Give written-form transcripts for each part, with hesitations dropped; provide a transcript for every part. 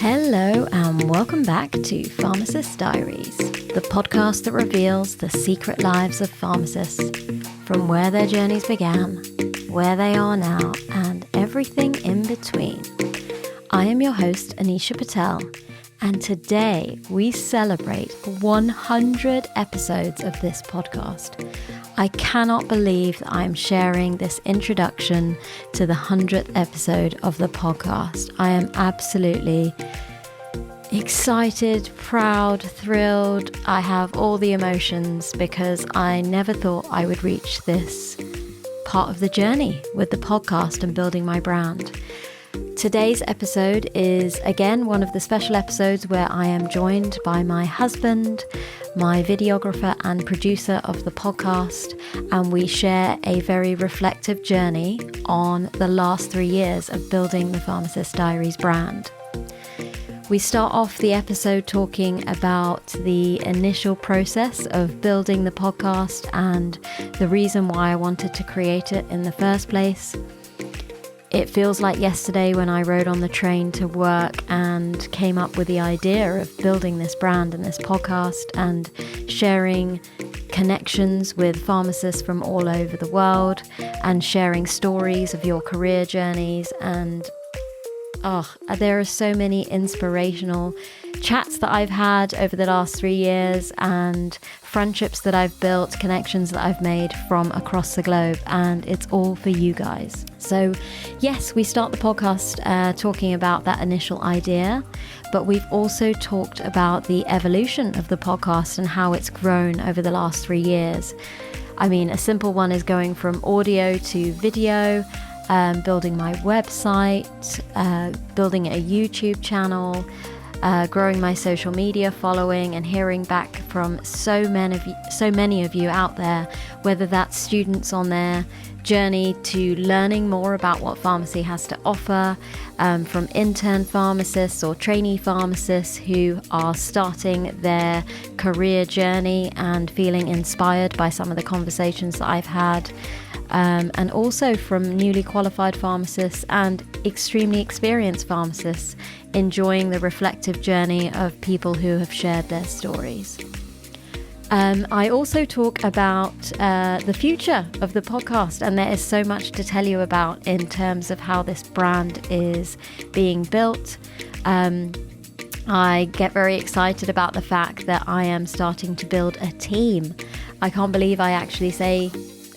Hello and welcome back to Pharmacist Diaries, the podcast that reveals the secret lives of pharmacists, from where their journeys began, where they are now, and everything in between. I am your host, Anisha Patel, and today we celebrate 100 episodes of this podcast. I cannot believe that I'm sharing this introduction to the 100th episode of the podcast. I am absolutely excited, proud, thrilled. I have all the emotions because I never thought I would reach this part of the journey with the podcast and building my brand. Today's episode is again one of the special episodes where I am joined by my husband, my videographer and producer of the podcast, and we share a very reflective journey on the last 3 years of building the Pharmacist Diaries brand. We start off the episode talking about the initial process of building the podcast and the reason why I wanted to create it in the first place. It feels like yesterday when I rode on the train to work and came up with the idea of building this brand and this podcast and sharing connections with pharmacists from all over the world and sharing stories of your career journeys. And there are so many inspirational chats that I've had over the last 3 years and friendships that I've built, connections that I've made from across the globe, and it's all for you guys. So yes, we start the podcast talking about that initial idea, but we've also talked about the evolution of the podcast and how it's grown over the last 3 years. I mean, a simple one is going from audio to video, building my website, building a YouTube channel, growing my social media following, and hearing back from so many of you out there, whether that's students on their journey to learning more about what pharmacy has to offer, from intern pharmacists or trainee pharmacists who are starting their career journey and feeling inspired by some of the conversations that I've had, and also from newly qualified pharmacists and extremely experienced pharmacists enjoying the reflective journey of people who have shared their stories. I also talk about the future of the podcast, and there is so much to tell you about in terms of how this brand is being built. I get very excited about the fact that I am starting to build a team. I can't believe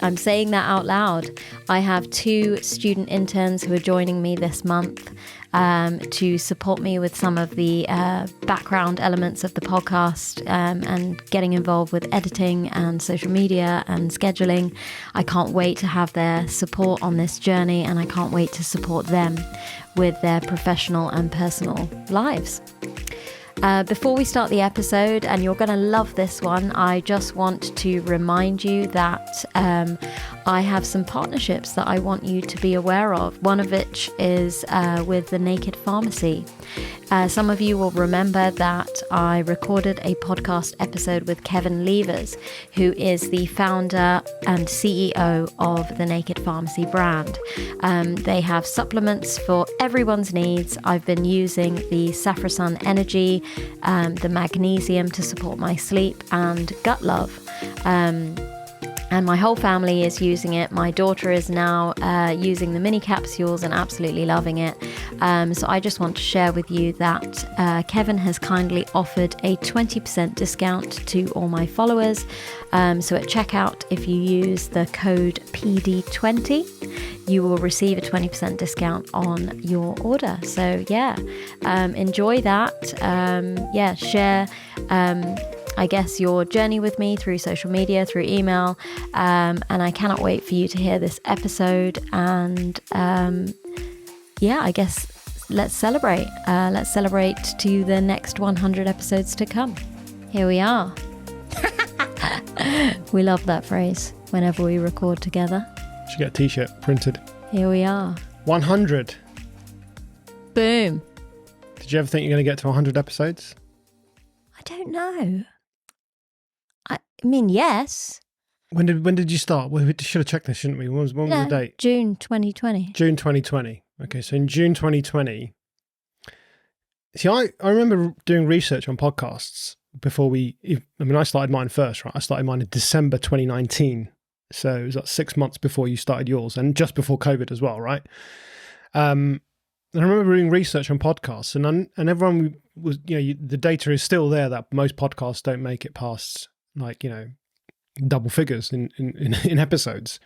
I'm saying that out loud. I have 2 student interns who are joining me this month to support me with some of the background elements of the podcast and getting involved with editing and social media and scheduling. I can't wait to have their support on this journey, and I can't wait to support them with their professional and personal lives. Before we start the episode, and you're going to love this one, I just want to remind you that I have some partnerships that I want you to be aware of. One of which is with the Naked Pharmacy. Some of you will remember that I recorded a podcast episode with Kevin Levers, who is the founder and CEO of the Naked Pharmacy brand. They have supplements for everyone's needs. I've been using the Saffrosun Energy, the magnesium to support my sleep, and Gut Love. And my whole family is using it. My daughter is now using the mini capsules and absolutely loving it. So I just want to share with you that Kevin has kindly offered a 20% discount to all my followers. So at checkout, if you use the code PD20, you will receive a 20% discount on your order. So enjoy that. Share I guess your journey with me through social media, through email, and I cannot wait for you to hear this episode. And I guess let's celebrate. Let's celebrate to the next 100 episodes to come. Here we are. We love that phrase whenever we record together. Should get a t-shirt printed. Here we are. 100. Boom. Did you ever think you're going to get to 100 episodes? I don't know. I mean, yes. When did you start? We should have checked this, shouldn't we? When was the date? June 2020. June 2020. Okay, so in June 2020, See, I remember doing research on podcasts before I started mine first, right? I started mine in December 2019. So it was like 6 months before you started yours, and just before COVID as well, right? And I remember doing research on podcasts, and everyone was, the data is still there that most podcasts don't make it past double figures in episodes.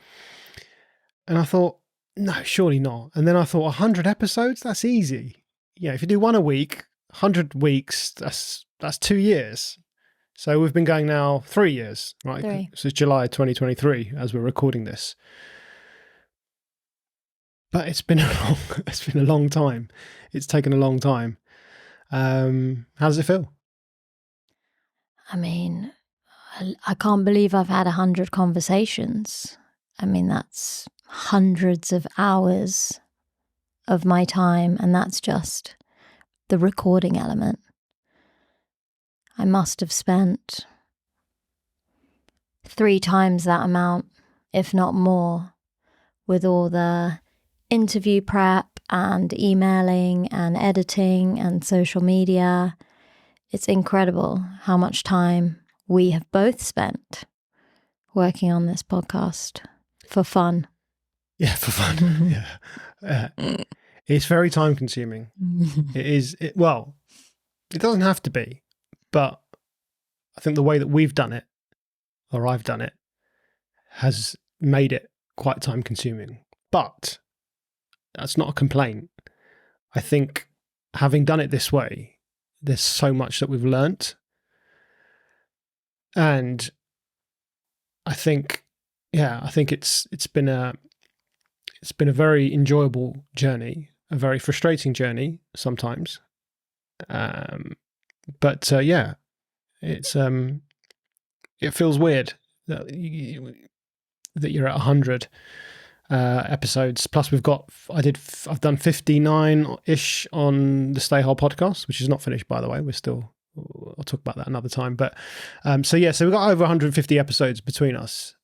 And I thought, no, surely not. And then I thought 100 episodes, that's easy. If you do one a week, 100 weeks, that's 2 years. So we've been going now 3 years, right? 3. So it's July 2023 as we're recording this. But it's been a long time. It's taken a long time. How does it feel? I mean, I can't believe I've had 100 conversations. I mean, that's hundreds of hours of my time, and that's just the recording element. I must have spent 3 times that amount, if not more, with all the interview prep and emailing and editing and social media. It's incredible how much time we have both spent working on this podcast for fun. Yeah, for fun. Yeah. It's very time consuming. It is. Well, it doesn't have to be, but I think the way that we've done it, or I've done it, has made it quite time consuming. But that's not a complaint. I think having done it this way, there's so much that we've learnt. And I think it's been a very enjoyable journey, a very frustrating journey sometimes. But it's it feels weird that you're at 100 episodes. Plus I've done 59-ish on the Stay Whole podcast, which is not finished, by the way. I'll talk about that another time. But so we've got over 150 episodes between us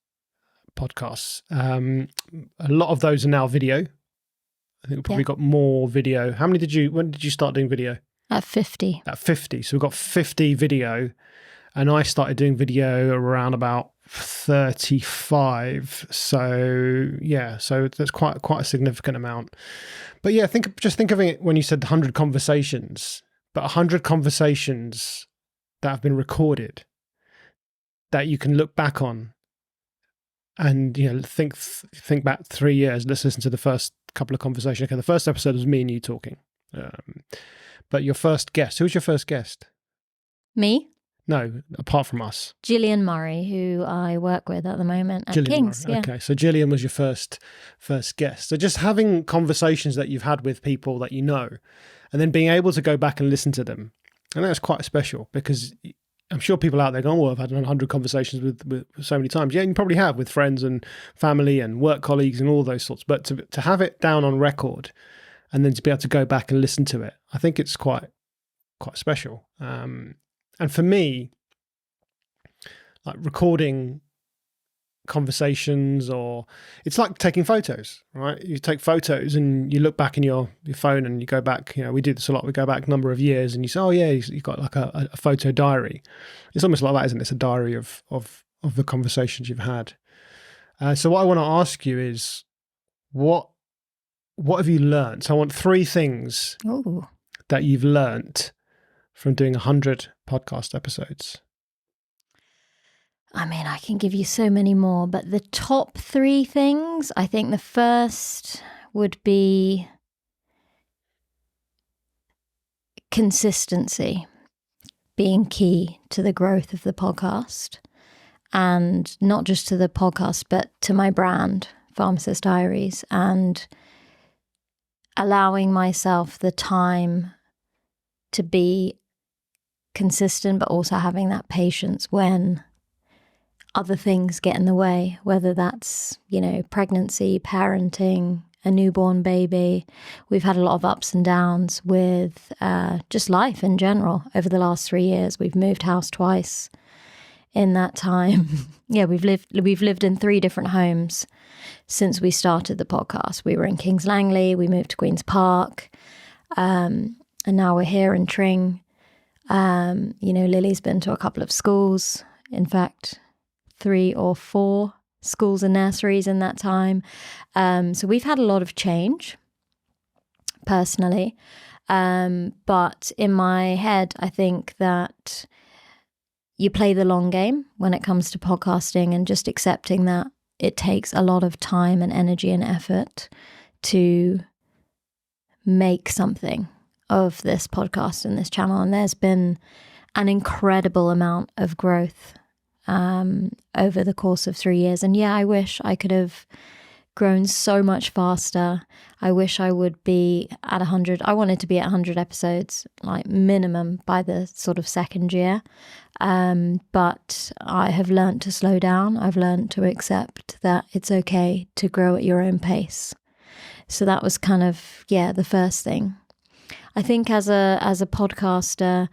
podcasts. A lot of those are now video. I think we've probably got more video. When did you start doing video? At 50. At 50. So we've got 50 video, and I started doing video around about 35. So that's quite a significant amount. But yeah, think of it when you said 100 conversations, but 100 conversations that have been recorded that you can look back on and think back 3 years. Let's listen to the first couple of conversations. Okay, the first episode was me and you talking. But your first guest, who's your first guest? Me? No, apart from us. Gillian Murray, who I work with at the moment at Gillian King's. Murray. Yeah. Okay, so Gillian was your first guest. So just having conversations that you've had with people that you know, and then being able to go back and listen to them, and that's quite special, because I'm sure people out there going, well, I've had 100 conversations with so many times. Yeah, you probably have, with friends and family and work colleagues and all those sorts. But to have it down on record and then to be able to go back and listen to it, I think it's quite special. And for me, like recording conversations, or it's like taking photos, right? You take photos and you look back in your phone and you go back, we do this a lot. We go back a number of years and you say, oh yeah, you've got like a photo diary. It's almost like that, isn't it? It's a diary of the conversations you've had. So what I want to ask you is, what have you learned? So I want 3 things that you've learnt from doing 100 podcast episodes. I mean, I can give you so many more, but the top 3 things, I think the first would be consistency being key to the growth of the podcast, and not just to the podcast, but to my brand, Pharmacist Diaries, and allowing myself the time to be consistent, but also having that patience when other things get in the way, whether that's, pregnancy, parenting, a newborn baby. We've had a lot of ups and downs with just life in general over the last 3 years. We've moved house twice in that time. Yeah, we've lived in 3 different homes since we started the podcast. We were in Kings Langley, we moved to Queen's Park, and And now we're here in Tring. Lily's been to a couple of schools, in fact, 3 or 4 schools and nurseries in that time. So we've had a lot of change personally. But in my head, I think that you play the long game when it comes to podcasting, and just accepting that it takes a lot of time and energy and effort to make something of this podcast and this channel. And there's been an incredible amount of growth over the course of 3 years. And yeah, I wish I could have grown so much faster. I wish I would be at 100. I wanted to be at 100 episodes, like minimum, by the sort of second year. But I have learned to slow down. I've learned to accept that it's okay to grow at your own pace. So that was kind of, the first thing. I think as a podcaster,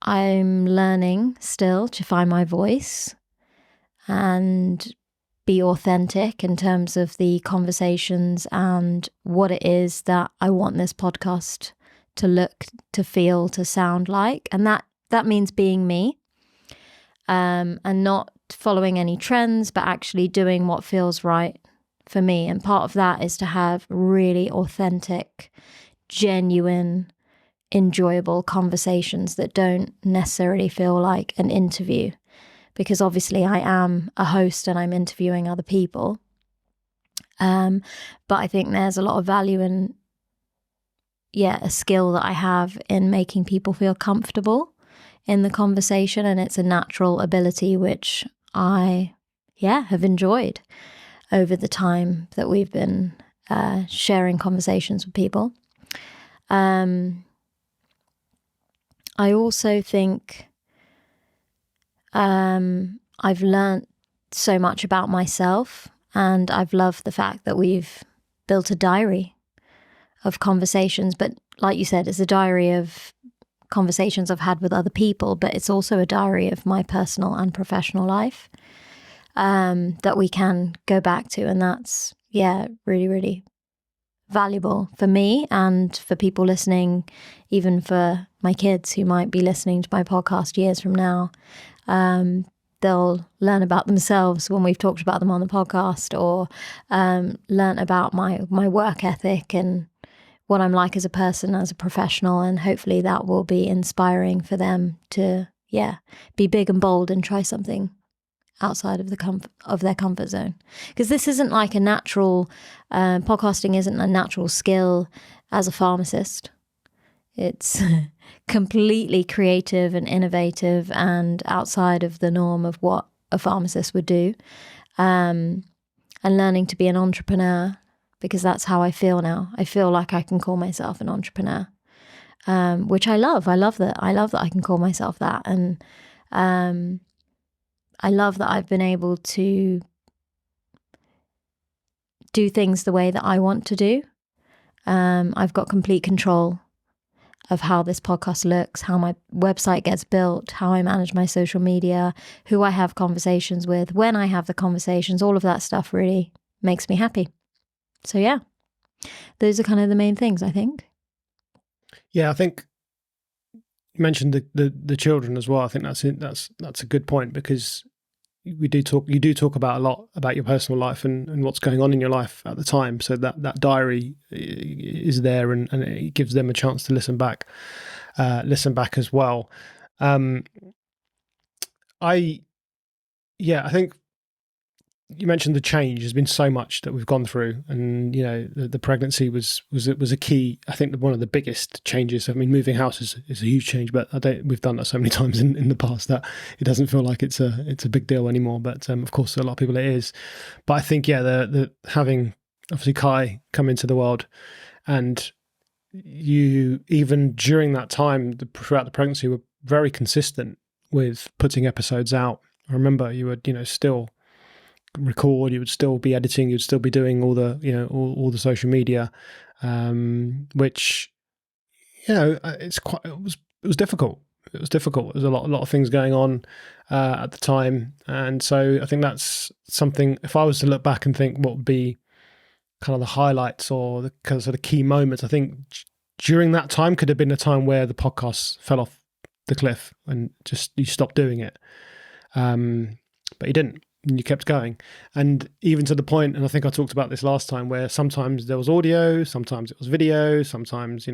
I'm learning still to find my voice and be authentic in terms of the conversations and what it is that I want this podcast to look, to feel, to sound like. And that means being me, and not following any trends, but actually doing what feels right for me. And part of that is to have really authentic, genuine, enjoyable conversations that don't necessarily feel like an interview. Because obviously I am a host and I'm interviewing other people. But I think there's a lot of value in, a skill that I have in making people feel comfortable in the conversation. And it's a natural ability which I, have enjoyed over the time that we've been sharing conversations with people. I also think I've learned so much about myself, and I've loved the fact that we've built a diary of conversations. But like you said, it's a diary of conversations I've had with other people, but it's also a diary of my personal and professional life that we can go back to. And that's, really, really valuable for me and for people listening, even for my kids who might be listening to my podcast years from now. They'll learn about themselves when we've talked about them on the podcast, or learn about my work ethic and what I'm like as a person, as a professional. And hopefully that will be inspiring for them to, be big and bold and try something outside of their comfort zone. Because this isn't like a natural, podcasting isn't a natural skill as a pharmacist. It's completely creative and innovative and outside of the norm of what a pharmacist would do. And learning to be an entrepreneur, because that's how I feel now. I feel like I can call myself an entrepreneur, which I love. I love that I can call myself that. And I love that I've been able to do things the way that I want to do. I've got complete control of how this podcast looks, how my website gets built, how I manage my social media, who I have conversations with, when I have the conversations. All of that stuff really makes me happy. So those are kind of the main things, I think. Yeah, I think you mentioned the children as well. I think that's a good point, because you do talk about a lot about your personal life and what's going on in your life at the time. So that diary is there, and it gives them a chance to listen back as well. I think you mentioned the change. There's been so much that we've gone through, and the pregnancy was a key. I think one of the biggest changes. I mean, moving house is a huge change, but we've done that so many times in the past that it doesn't feel like it's a big deal anymore. But of course, a lot of people it is. But I think the having obviously Kai come into the world, and you, even during that time throughout the pregnancy, were very consistent with putting episodes out. I remember you would still record, you would still be editing, you'd still be doing all the all the social media, which it was difficult. It was difficult. There's a lot of things going on at the time, and so I think that's something. If I was to look back and think what would be kind of the highlights or the kind of sort of key moments, I think during that time could have been a time where the podcast fell off the cliff and just you stopped doing it. But you didn't. And you kept going. And even to the point, and I think I talked about this last time, where sometimes there was audio, sometimes it was video, sometimes,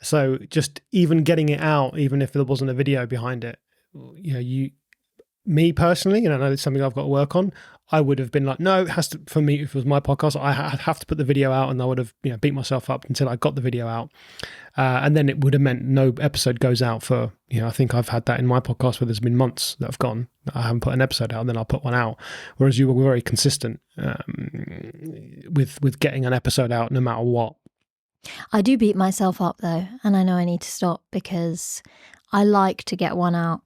so just even getting it out, even if there wasn't a video behind it, me personally, I know it's something I've got to work on. I would have been like, no, it has to, for me, if it was my podcast, I'd have to put the video out, and I would have, beat myself up until I got the video out. And then it would have meant no episode goes out for, I think I've had that in my podcast where there's been months that have gone, I haven't put an episode out, and then I'll put one out. Whereas you were very consistent with getting an episode out no matter what. I do beat myself up though, and I know I need to stop because I like to get one out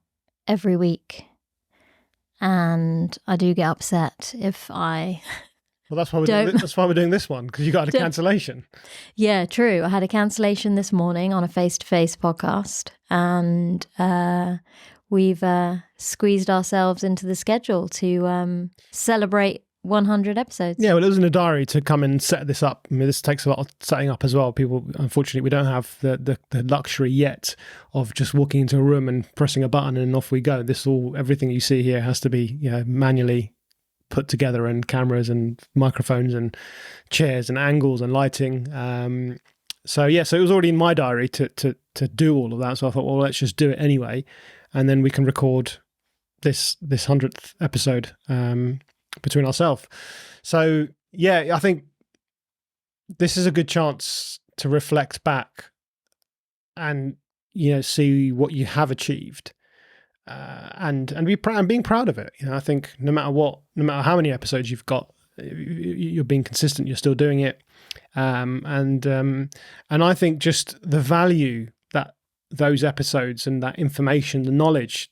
every week. And I do get upset if I Well, that's why we're doing this one, because you got a cancellation. Yeah, true. I had a cancellation this morning on a face-to-face podcast, and we've squeezed ourselves into the schedule to celebrate 100 episodes. Yeah, well, it was in a diary to come and set this up. I mean, this takes a lot of setting up as well. People, unfortunately, we don't have the luxury yet of just walking into a room and pressing a button and off we go. Everything you see here has to be manually put together, and cameras and microphones and chairs and angles and lighting. So it was already in my diary to do all of that. So I thought, well, let's just do it anyway, and then we can record this 100th episode between ourselves. So I think this is a good chance to reflect back and see what you have achieved, and be proud and being proud of it. I think no matter how many episodes you've got, you're being consistent, you're still doing it, and I think just the value that those episodes and that information, the knowledge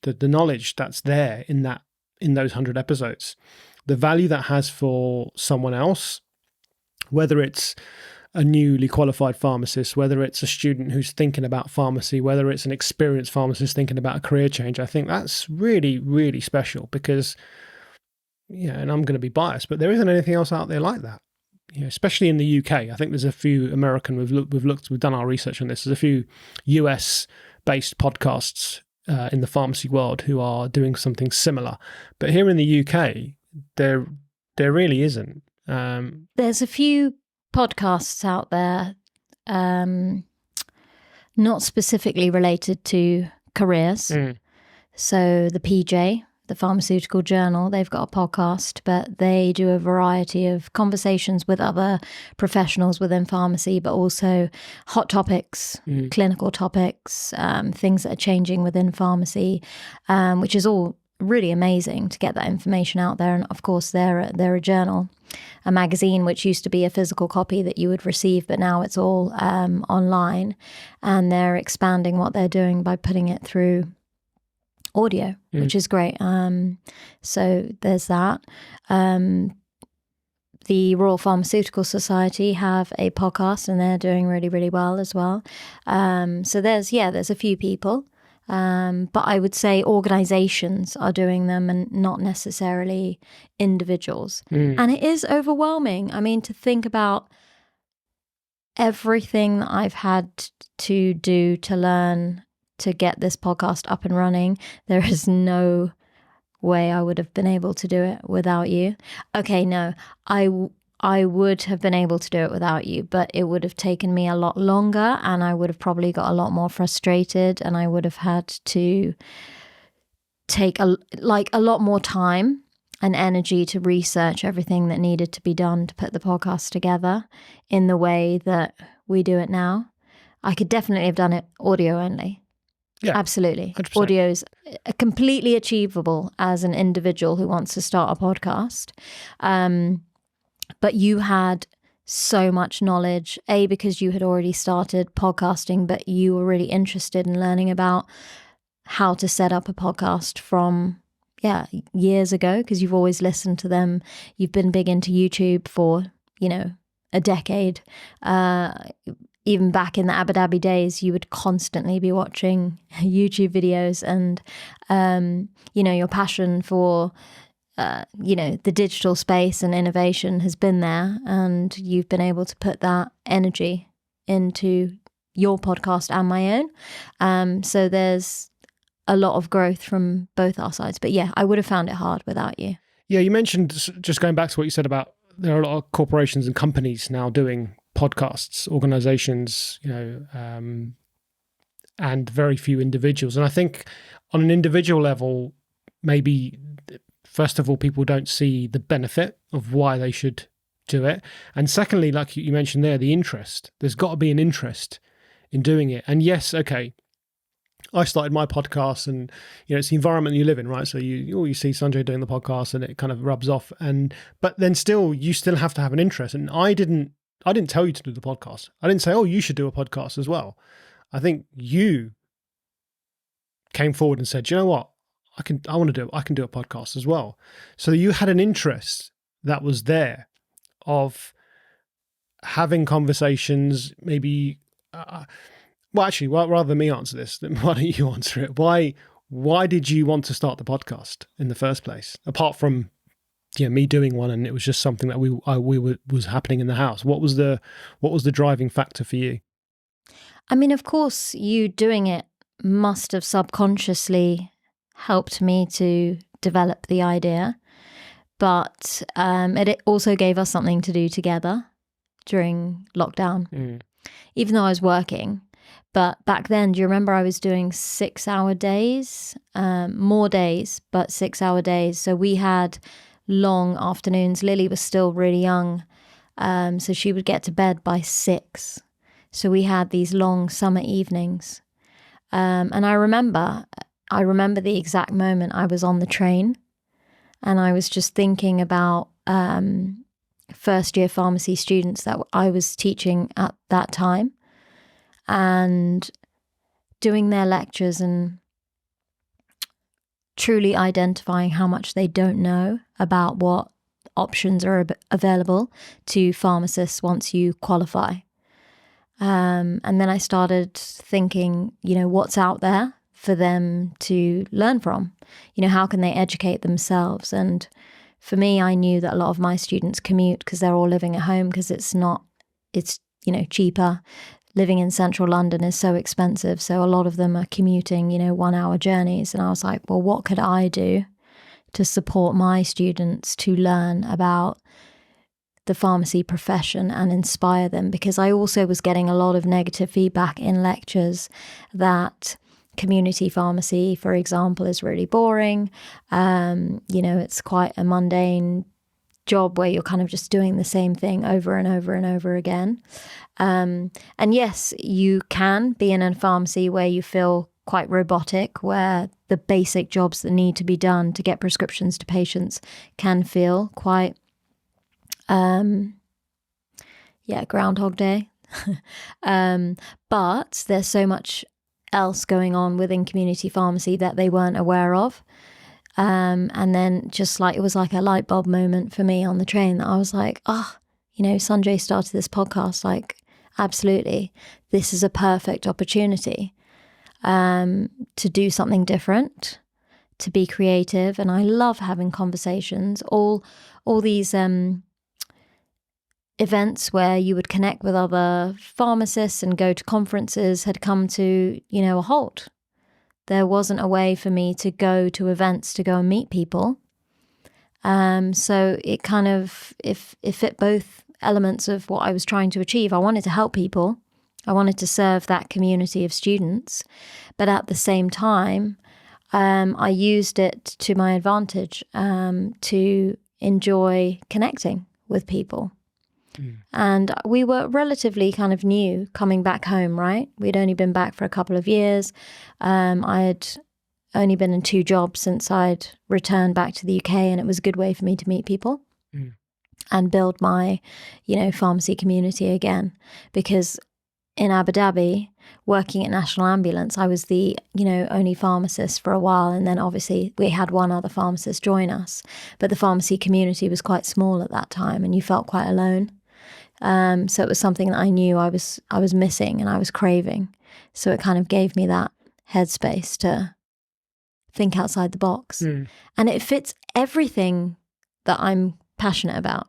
that's there in those 100 episodes, the value that has for someone else, whether it's a newly qualified pharmacist, whether it's a student who's thinking about pharmacy, whether it's an experienced pharmacist thinking about a career change, I think that's really, really special because, and I'm going to be biased, but there isn't anything else out there like that. Especially in the UK. I think there's a few American, we've done our research on this, there's a few US-based podcasts in the pharmacy world who are doing something similar. But here in the UK, there really isn't. There's a few podcasts out there, not specifically related to careers. So the PJ, the Pharmaceutical Journal, they've got a podcast, but they do a variety of conversations with other professionals within pharmacy, but also hot topics, clinical topics, things that are changing within pharmacy, which is all really amazing to get that information out there. And of course, they're a journal, a magazine, which used to be a physical copy that you would receive, but now it's all online, and they're expanding what they're doing by putting it through audio, which is great. So there's that. The Royal Pharmaceutical Society have a podcast, and they're doing really, really well as well. So there's a few people. But I would say organizations are doing them and not necessarily individuals. And it is overwhelming. I mean, to think about everything that I've had to do to learn to get this podcast up and running, there is no way I would have been able to do it without you. Okay, no, I would have been able to do it without you, but it would have taken me a lot longer, and I would have probably got a lot more frustrated, and I would have had to take a lot more time and energy to research everything that needed to be done to put the podcast together in the way that we do it now. I could definitely have done it audio only. Yeah, absolutely. 100%. Audio is completely achievable as an individual who wants to start a podcast. But you had so much knowledge, because you had already started podcasting, but you were really interested in learning about how to set up a podcast from years ago, because you've always listened to them. You've been big into YouTube for, a decade. Even back in the Abu Dhabi days, you would constantly be watching YouTube videos, and, your passion for the digital space and innovation has been there, and you've been able to put that energy into your podcast and my own. So there's a lot of growth from both our sides. But yeah, I would have found it hard without you. Yeah, you mentioned, just going back to what you said about there are a lot of corporations and companies now doing podcasts, organizations, and very few individuals. And I think on an individual level, maybe, first of all, people don't see the benefit of why they should do it. And secondly, like you mentioned there, the interest. There's got to be an interest in doing it. And yes, okay, I started my podcast, and it's the environment you live in, right? So you see Sanjay doing the podcast, and it kind of rubs off. But then still, you still have to have an interest. And I didn't tell you to do the podcast. I didn't say, oh, you should do a podcast as well. I think you came forward and said, you know what, I can do a podcast as well. So you had an interest that was there of having conversations, maybe. Well, actually, rather than me answer this, why don't you answer it? Why did you want to start the podcast in the first place? Apart from me doing one, and it was just something that was happening in the house. What was the driving factor for you? I mean, of course, you doing it must have subconsciously helped me to develop the idea, but it also gave us something to do together during lockdown, even though I was working. But back then, do you remember I was doing 6-hour days, more days, but 6-hour days. So we had long afternoons. Lily was still really young, so she would get to bed by 6. So we had these long summer evenings. And I remember the exact moment I was on the train, and I was just thinking about first year pharmacy students that I was teaching at that time, and doing their lectures and truly identifying how much they don't know about what options are available to pharmacists once you qualify. And then I started thinking, what's out there for them to learn from? How can they educate themselves? And for me, I knew that a lot of my students commute because they're all living at home, because it's cheaper. Living in central London is so expensive. So a lot of them are commuting, 1-hour journeys. And I was like, well, what could I do to support my students to learn about the pharmacy profession and inspire them? Because I also was getting a lot of negative feedback in lectures that community pharmacy, for example, is really boring. It's quite a mundane job where you're kind of just doing the same thing over and over and over again. And yes, you can be in a pharmacy where you feel quite robotic, where the basic jobs that need to be done to get prescriptions to patients can feel quite, Groundhog Day. But there's so much else going on within community pharmacy that they weren't aware of. And then it was like a light bulb moment for me on the train that I was like, Sanjay started this podcast, like, absolutely, this is a perfect opportunity to do something different, to be creative. And I love having conversations, all these events where you would connect with other pharmacists and go to conferences had come to, a halt. There wasn't a way for me to go to events to go and meet people. So it kind of, it fit both elements of what I was trying to achieve. I wanted to help people. I wanted to serve that community of students. But at the same time, I used it to my advantage to enjoy connecting with people. And we were relatively kind of new coming back home, right? We'd only been back for a couple of years. I had only been in 2 jobs since I'd returned back to the UK, and it was a good way for me to meet people and build my, pharmacy community again. Because in Abu Dhabi, working at National Ambulance, I was the, only pharmacist for a while. And then obviously we had one other pharmacist join us. But the pharmacy community was quite small at that time, and you felt quite alone. So it was something that I knew I was missing and I was craving. So it kind of gave me that headspace to think outside the box. And it fits everything that I'm passionate about.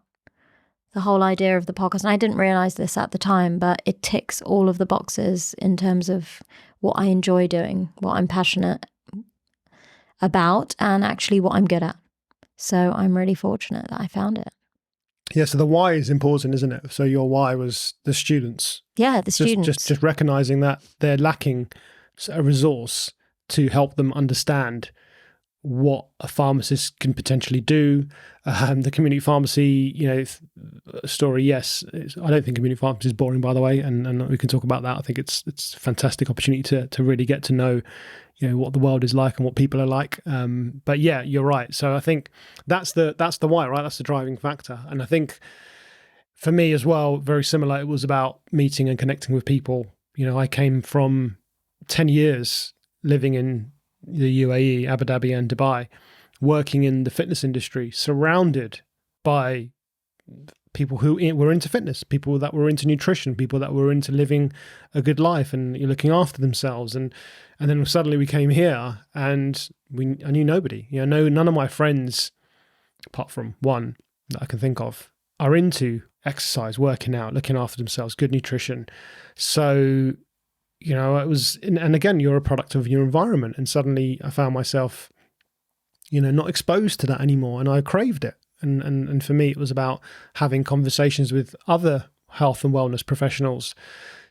the whole idea of the podcast, and I didn't realize this at the time, but it ticks all of the boxes in terms of what I enjoy doing, what I'm passionate about, and actually what I'm good at. So I'm really fortunate that I found it. Yeah, so the why is important, isn't it? So your why was the students. Yeah, the students. Just recognizing that they're lacking a resource to help them understand what a pharmacist can potentially do. The community pharmacy, story, yes. I don't think community pharmacy is boring, by the way, and we can talk about that. I think it's a fantastic opportunity to really get to know, what the world is like and what people are like. But yeah, you're right. So I think that's the why, right? That's the driving factor. And I think for me as well, very similar. It was about meeting and connecting with people. I came from 10 years living in the UAE, Abu Dhabi and Dubai, working in the fitness industry, surrounded by people who were into fitness, people that were into nutrition, people that were into living a good life and looking after themselves. And then suddenly we came here and I knew nobody. None of my friends, apart from one that I can think of, are into exercise, working out, looking after themselves, good nutrition. So it was, and again, you're a product of your environment. And suddenly I found myself, not exposed to that anymore. And I craved it. And for me, it was about having conversations with other health and wellness professionals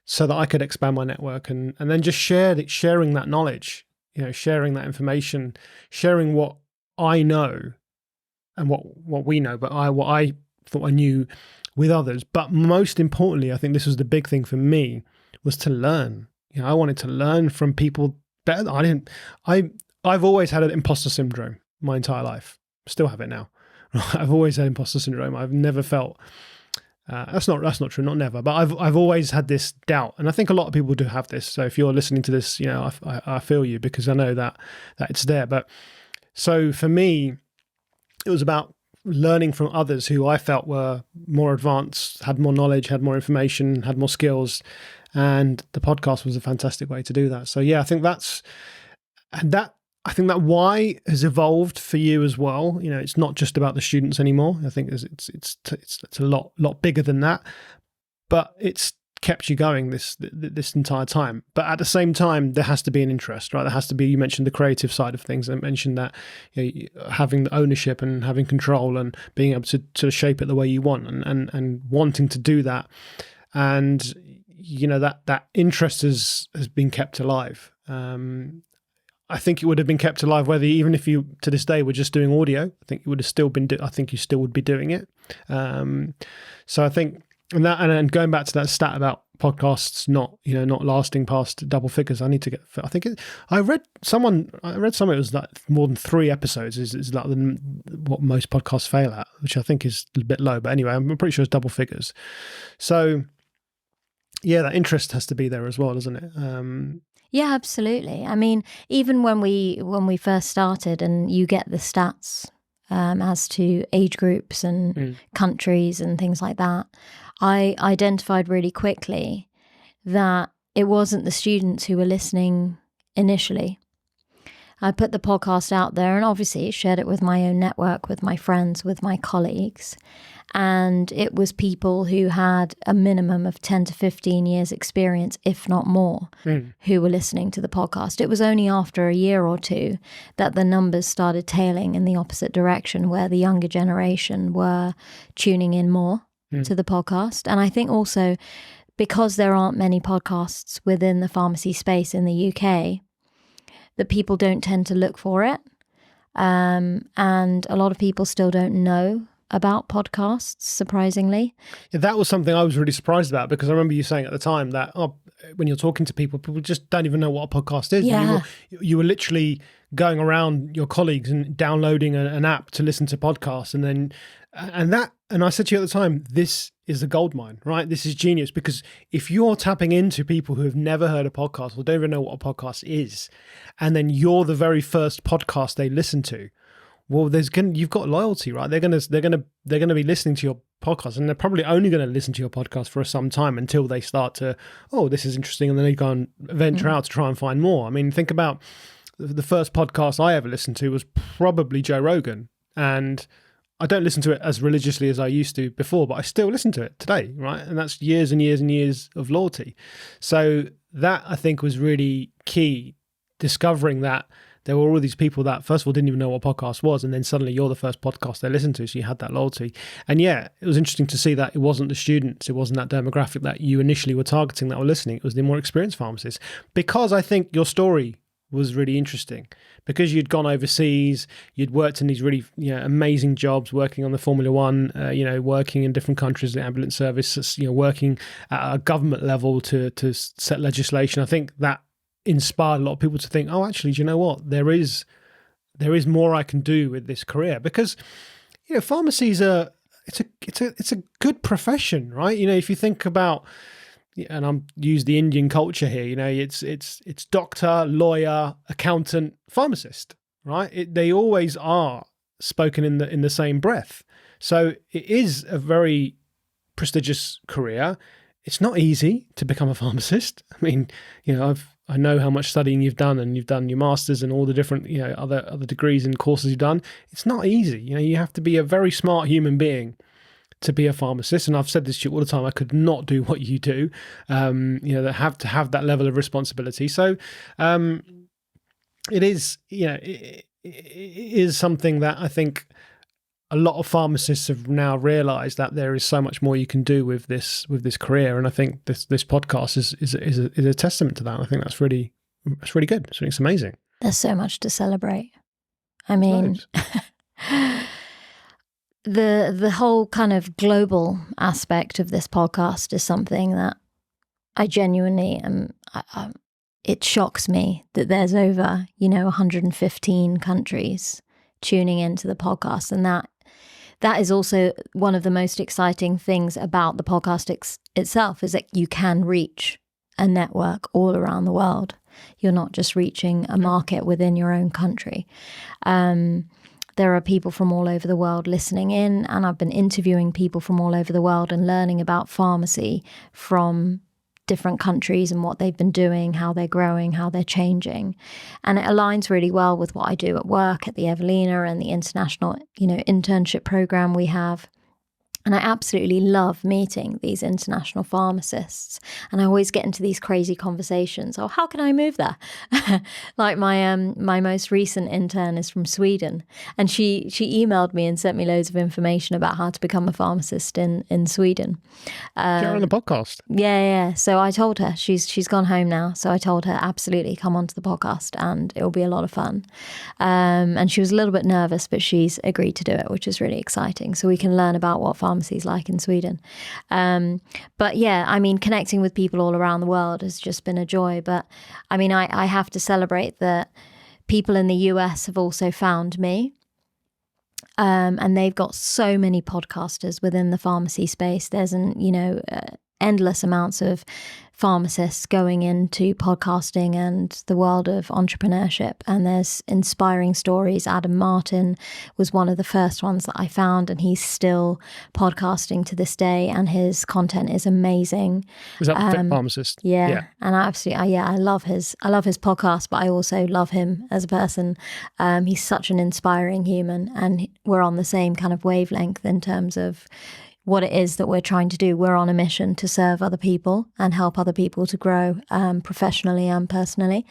so that I could expand my network and then just sharing that knowledge, sharing that information, sharing what I know and what we know, but what I thought I knew with others. But most importantly, I think this was the big thing for me, was to learn. I wanted to learn from people better. I've always had an imposter syndrome my entire life. Still have it now. I've always had imposter syndrome. I've never felt that's not true, not never, but I've always had this doubt, and I think a lot of people do have this. So if you're listening to this, I feel you, because I know that it's there. But so for me, it was about learning from others who I felt were more advanced, had more knowledge, had more information, had more skills, and the podcast was a fantastic way to do that. So yeah, I think I think that why has evolved for you as well. It's not just about the students anymore. I think it's a lot bigger than that, but it's kept you going this entire time. But at the same time, there has to be an interest, right? There has to be. You mentioned the creative side of things. I mentioned that having the ownership and having control and being able to shape it the way you want and wanting to do that, and that interest has been kept alive. I think it would have been kept alive whether, even if you to this day were just doing audio. I think you would have still been. I think you still would be doing it. So I think, and going back to that stat about podcasts not lasting past double figures. I need to get. I read something. It was like more than 3 episodes is like what most podcasts fail at, which I think is a bit low. But anyway, I'm pretty sure it's double figures. So yeah, that interest has to be there as well, doesn't it? Yeah, absolutely. I mean, even when we first started, and you get the stats as to age groups and countries and things like that, I identified really quickly that it wasn't the students who were listening initially. I put the podcast out there and obviously shared it with my own network, with my friends, with my colleagues. And it was people who had a minimum of 10 to 15 years experience, if not more, who were listening to the podcast. It was only after a year or two that the numbers started tailing in the opposite direction, where the younger generation were tuning in more to the podcast. And I think also because there aren't many podcasts within the pharmacy space in the UK, that people don't tend to look for it. And a lot of people still don't know about podcasts, surprisingly. Yeah, that was something I was really surprised about, because I remember you saying at the time that when you're talking to people just don't even know what a podcast is. Yeah. You were literally going around your colleagues and downloading an app to listen to podcasts, and I said to you at the time, this is the goldmine, right? This is genius, because if you're tapping into people who have never heard a podcast or don't even know what a podcast is, and then you're the very first podcast they listen to, well, you've got loyalty, right? They're gonna be listening to your podcast, and they're probably only going to listen to your podcast for some time until they start to, this is interesting, and then they go and venture out to try and find more. I mean, think about the first podcast I ever listened to was probably Joe Rogan, and I don't listen to it as religiously as I used to before, but I still listen to it today, right? And that's years and years and years of loyalty. So that, I think, was really key, discovering that there were all these people that, first of all, didn't even know what podcast was, and then suddenly you're the first podcast they listened to, so you had that loyalty. And yeah, it was interesting to see that it wasn't the students, it wasn't that demographic that you initially were targeting that were listening, it was the more experienced pharmacists. Because I think your story was really interesting, because you'd gone overseas, you'd worked in these really amazing jobs, working on the Formula One, working in different countries, the ambulance service, working at a government level to set legislation. I think that inspired a lot of people to think, oh, actually, do you know what? There is more I can do with this career, because pharmacies are it's a good profession, right? If you think about, and I'm use the Indian culture here, it's doctor, lawyer, accountant, pharmacist, right? They always are spoken in the same breath. So it is a very prestigious career. It's not easy to become a pharmacist. I mean, I know how much studying you've done, and you've done your masters and all the different other degrees and courses you've done. It's not easy. You have to be a very smart human being to be a pharmacist, and I've said this to you all the time. I could not do what you do. That have to have that level of responsibility. So it is, it is something that I think a lot of pharmacists have now realised, that there is so much more you can do with this career, and I think this podcast is a testament to that. I think that's really good. I think it's amazing. There's so much to celebrate. I mean. The whole kind of global aspect of this podcast is something that I genuinely am. It shocks me that there's over 115 countries tuning into the podcast, and that is also one of the most exciting things about the podcast itself, is that you can reach a network all around the world. You're not just reaching a market within your own country. There are people from all over the world listening in, and I've been interviewing people from all over the world and learning about pharmacy from different countries and what they've been doing, how they're growing, how they're changing. And it aligns really well with what I do at work at the Evelina and the international, internship program we have. And I absolutely love meeting these international pharmacists. And I always get into these crazy conversations. Oh, how can I move there? Like my most recent intern is from Sweden. And she emailed me and sent me loads of information about how to become a pharmacist in Sweden. Get her on the podcast. Yeah. So I told her, she's gone home now. So I told her, absolutely, come onto the podcast and it'll be a lot of fun. And she was a little bit nervous, but she's agreed to do it, which is really exciting. So we can learn about what pharmacies like in Sweden. But yeah, I mean, connecting with people all around the world has just been a joy. But I mean, I have to celebrate that people in the US have also found me. And they've got so many podcasters within the pharmacy space. There's endless amounts of pharmacists going into podcasting and the world of entrepreneurship, and there's inspiring stories. Adam Martin was one of the first ones that I found, and he's still podcasting to this day, and his content is amazing. Is that the Fit Pharmacist? Yeah. And I love his podcast, but I also love him as a person. He's such an inspiring human, and we're on the same kind of wavelength in terms of what it is that we're trying to do. We're on a mission to serve other people and help other people to grow professionally and personally.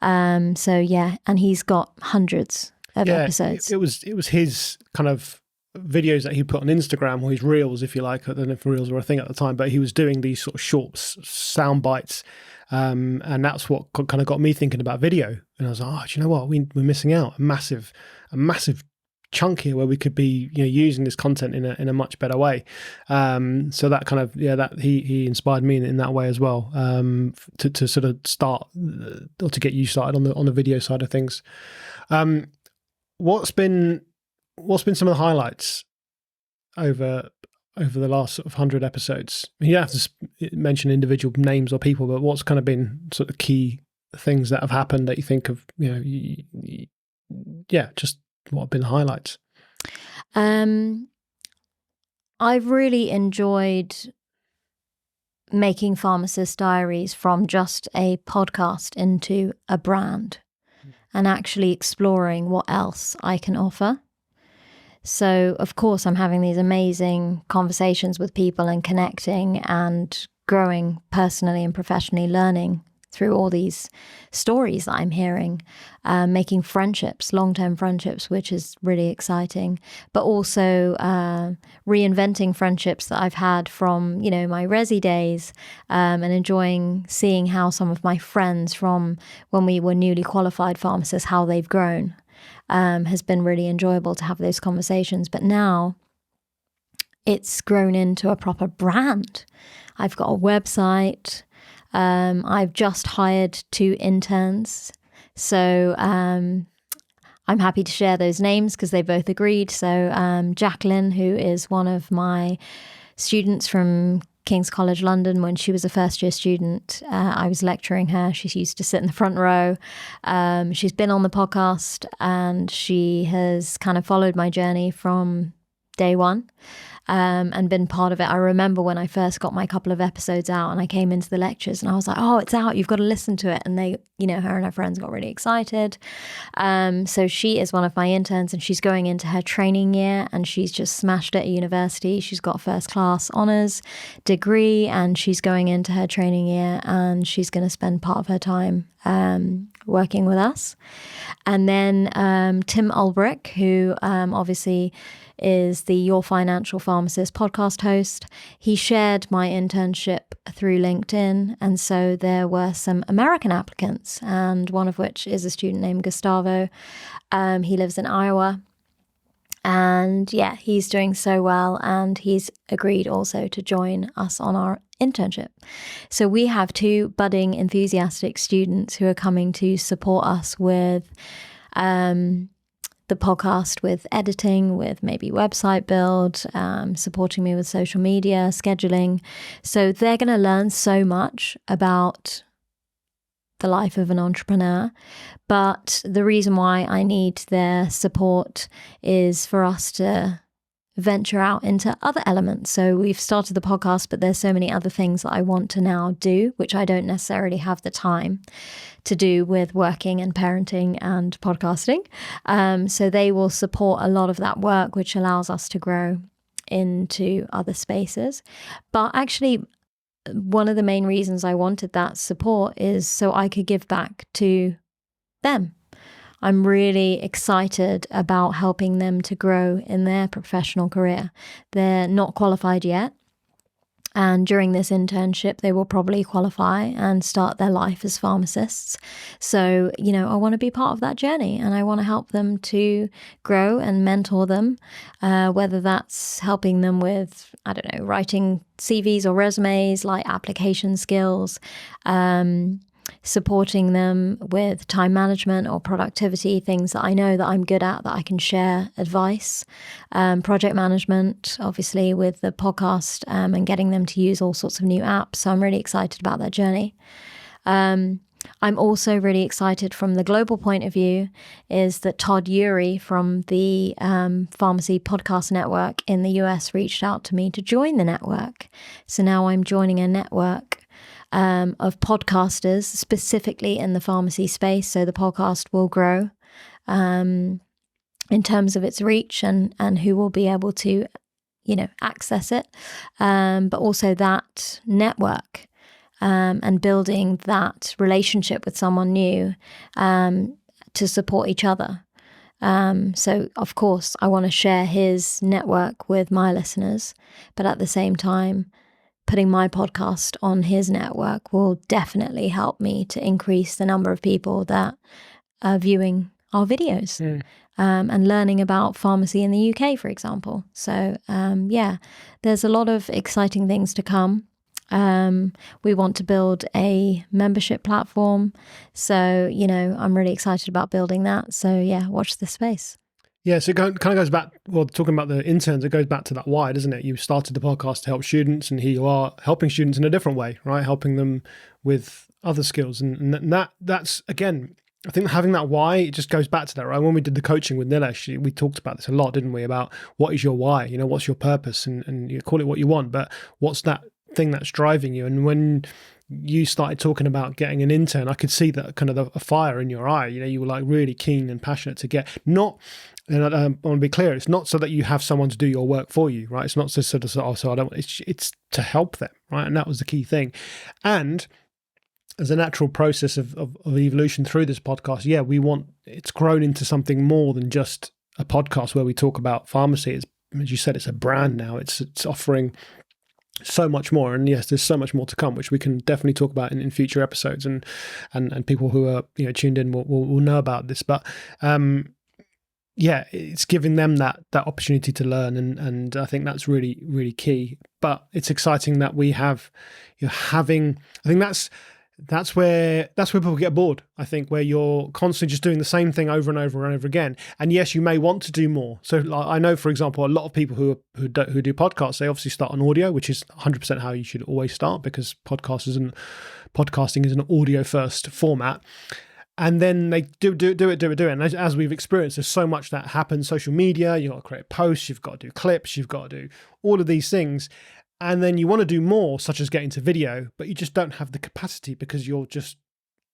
So yeah, and he's got hundreds of episodes. It was his kind of videos that he put on Instagram, or his reels, if you like. I don't know if reels were a thing at the time, but he was doing these sort of short sound bites. And that's what kind of got me thinking about video. And I was like, do you know what? We're missing out a massive chunk here where we could be using this content in a much better way. So that kind of that he inspired me in that way as well, to sort of start, or to get you started on the video side of things. What's been some of the highlights over the last sort of 100 episodes? You don't have to mention individual names or people, but what's kind of been sort of key things that have happened that you think of, just what have been the highlights? I've really enjoyed making Pharmacist Diaries from just a podcast into a brand, and actually exploring what else I can offer. So, of course, I'm having these amazing conversations with people and connecting and growing personally and professionally, learning through all these stories that I'm hearing, making friendships, long-term friendships, which is really exciting, but also reinventing friendships that I've had from, my resi days, and enjoying seeing how some of my friends from when we were newly qualified pharmacists, how they've grown, has been really enjoyable to have those conversations. But now it's grown into a proper brand. I've got a website. I've just hired 2 interns. So I'm happy to share those names because they both agreed. So Jacqueline, who is one of my students from King's College London, when she was a first year student, I was lecturing her. She used to sit in the front row. She's been on the podcast and she has kind of followed my journey from day one. And been part of it. I remember when I first got my couple of episodes out and I came into the lectures and I was like, oh, it's out, you've got to listen to it. And they, her and her friends got really excited. So she is one of my interns and she's going into her training year and she's just smashed it at university. She's got first class honours degree and she's going into her training year and she's going to spend part of her time working with us. And then Tim Ulbrich, who obviously is the Your Financial Pharmacist podcast host. He shared my internship through LinkedIn. And so there were some American applicants, and one of which is a student named Gustavo. He lives in Iowa. And yeah, he's doing so well. And he's agreed also to join us on our internship. So we have 2 budding enthusiastic students who are coming to support us with the podcast, with editing, with maybe website build, supporting me with social media, scheduling. So they're going to learn so much about the life of an entrepreneur. But the reason why I need their support is for us to venture out into other elements. So we've started the podcast, but there's so many other things that I want to now do, which I don't necessarily have the time to do with working and parenting and podcasting. So they will support a lot of that work, which allows us to grow into other spaces. But actually, one of the main reasons I wanted that support is so I could give back to them. I'm really excited about helping them to grow in their professional career. They're not qualified yet. And during this internship, they will probably qualify and start their life as pharmacists. So, I want to be part of that journey and I want to help them to grow and mentor them, whether that's helping them with, writing CVs or resumes, like application skills, supporting them with time management or productivity, things that I know that I'm good at, that I can share advice, project management, obviously with the podcast, and getting them to use all sorts of new apps. So I'm really excited about that journey. I'm also really excited from the global point of view is that Todd Urey from the Pharmacy Podcast Network in the US reached out to me to join the network. So now I'm joining a network of podcasters specifically in the pharmacy space. So the podcast will grow in terms of its reach and who will be able to, access it. But also that network and building that relationship with someone new to support each other. So of course I want to share his network with my listeners, but at the same time, putting my podcast on his network will definitely help me to increase the number of people that are viewing our videos and learning about pharmacy in the UK, for example. So, there's a lot of exciting things to come. We want to build a membership platform. So, I'm really excited about building that. So, watch this space. Yeah, so it kind of goes back, talking about the interns, it goes back to that why, doesn't it? You started the podcast to help students and here you are helping students in a different way, right? Helping them with other skills. And that's, again, I think having that why, it just goes back to that, right? When we did the coaching with Nilesh, we talked about this a lot, didn't we? About what is your why, what's your purpose, and you call it what you want, but what's that thing that's driving you? And when you started talking about getting an intern, I could see that kind of a fire in your eye. You were like really keen and passionate to get, not And I want to be clear, it's not so that you have someone to do your work for you, right? It's not so sort of, oh, so I don't, it's to help them, right? And that was the key thing. And as a natural process of evolution through this podcast, it's grown into something more than just a podcast where we talk about pharmacy. It's, as you said, it's a brand now. It's offering so much more, and yes, there's so much more to come, which we can definitely talk about in future episodes, and people who are tuned in will know about this. But it's giving them that opportunity to learn, and I think that's really, really key. But it's exciting that we have having. I think that's where people get bored. I think where you're constantly just doing the same thing over and over and over again. And yes, you may want to do more. So like, I know, for example, a lot of people who do podcasts, they obviously start on audio, which is 100% how you should always start, because podcasting is an audio first format. And then they do it. And as we've experienced, there's so much that happens. Social media, you've got to create posts, you've got to do clips, you've got to do all of these things. And then you want to do more, such as get into video, but you just don't have the capacity, because you're just,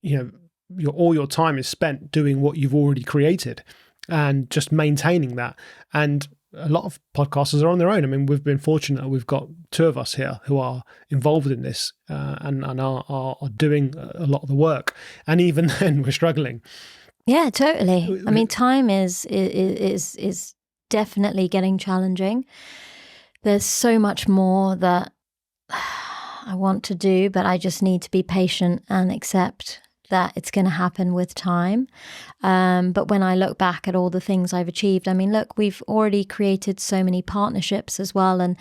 all your time is spent doing what you've already created and just maintaining that. And a lot of podcasters are on their own. I mean, we've been fortunate. We've got two of us here who are involved in this and are doing a lot of the work. And even then, we're struggling. Yeah, totally. I mean, time is definitely getting challenging. There's so much more that I want to do, but I just need to be patient and accept that it's going to happen with time. But when I look back at all the things I've achieved, I mean, look, we've already created so many partnerships as well. And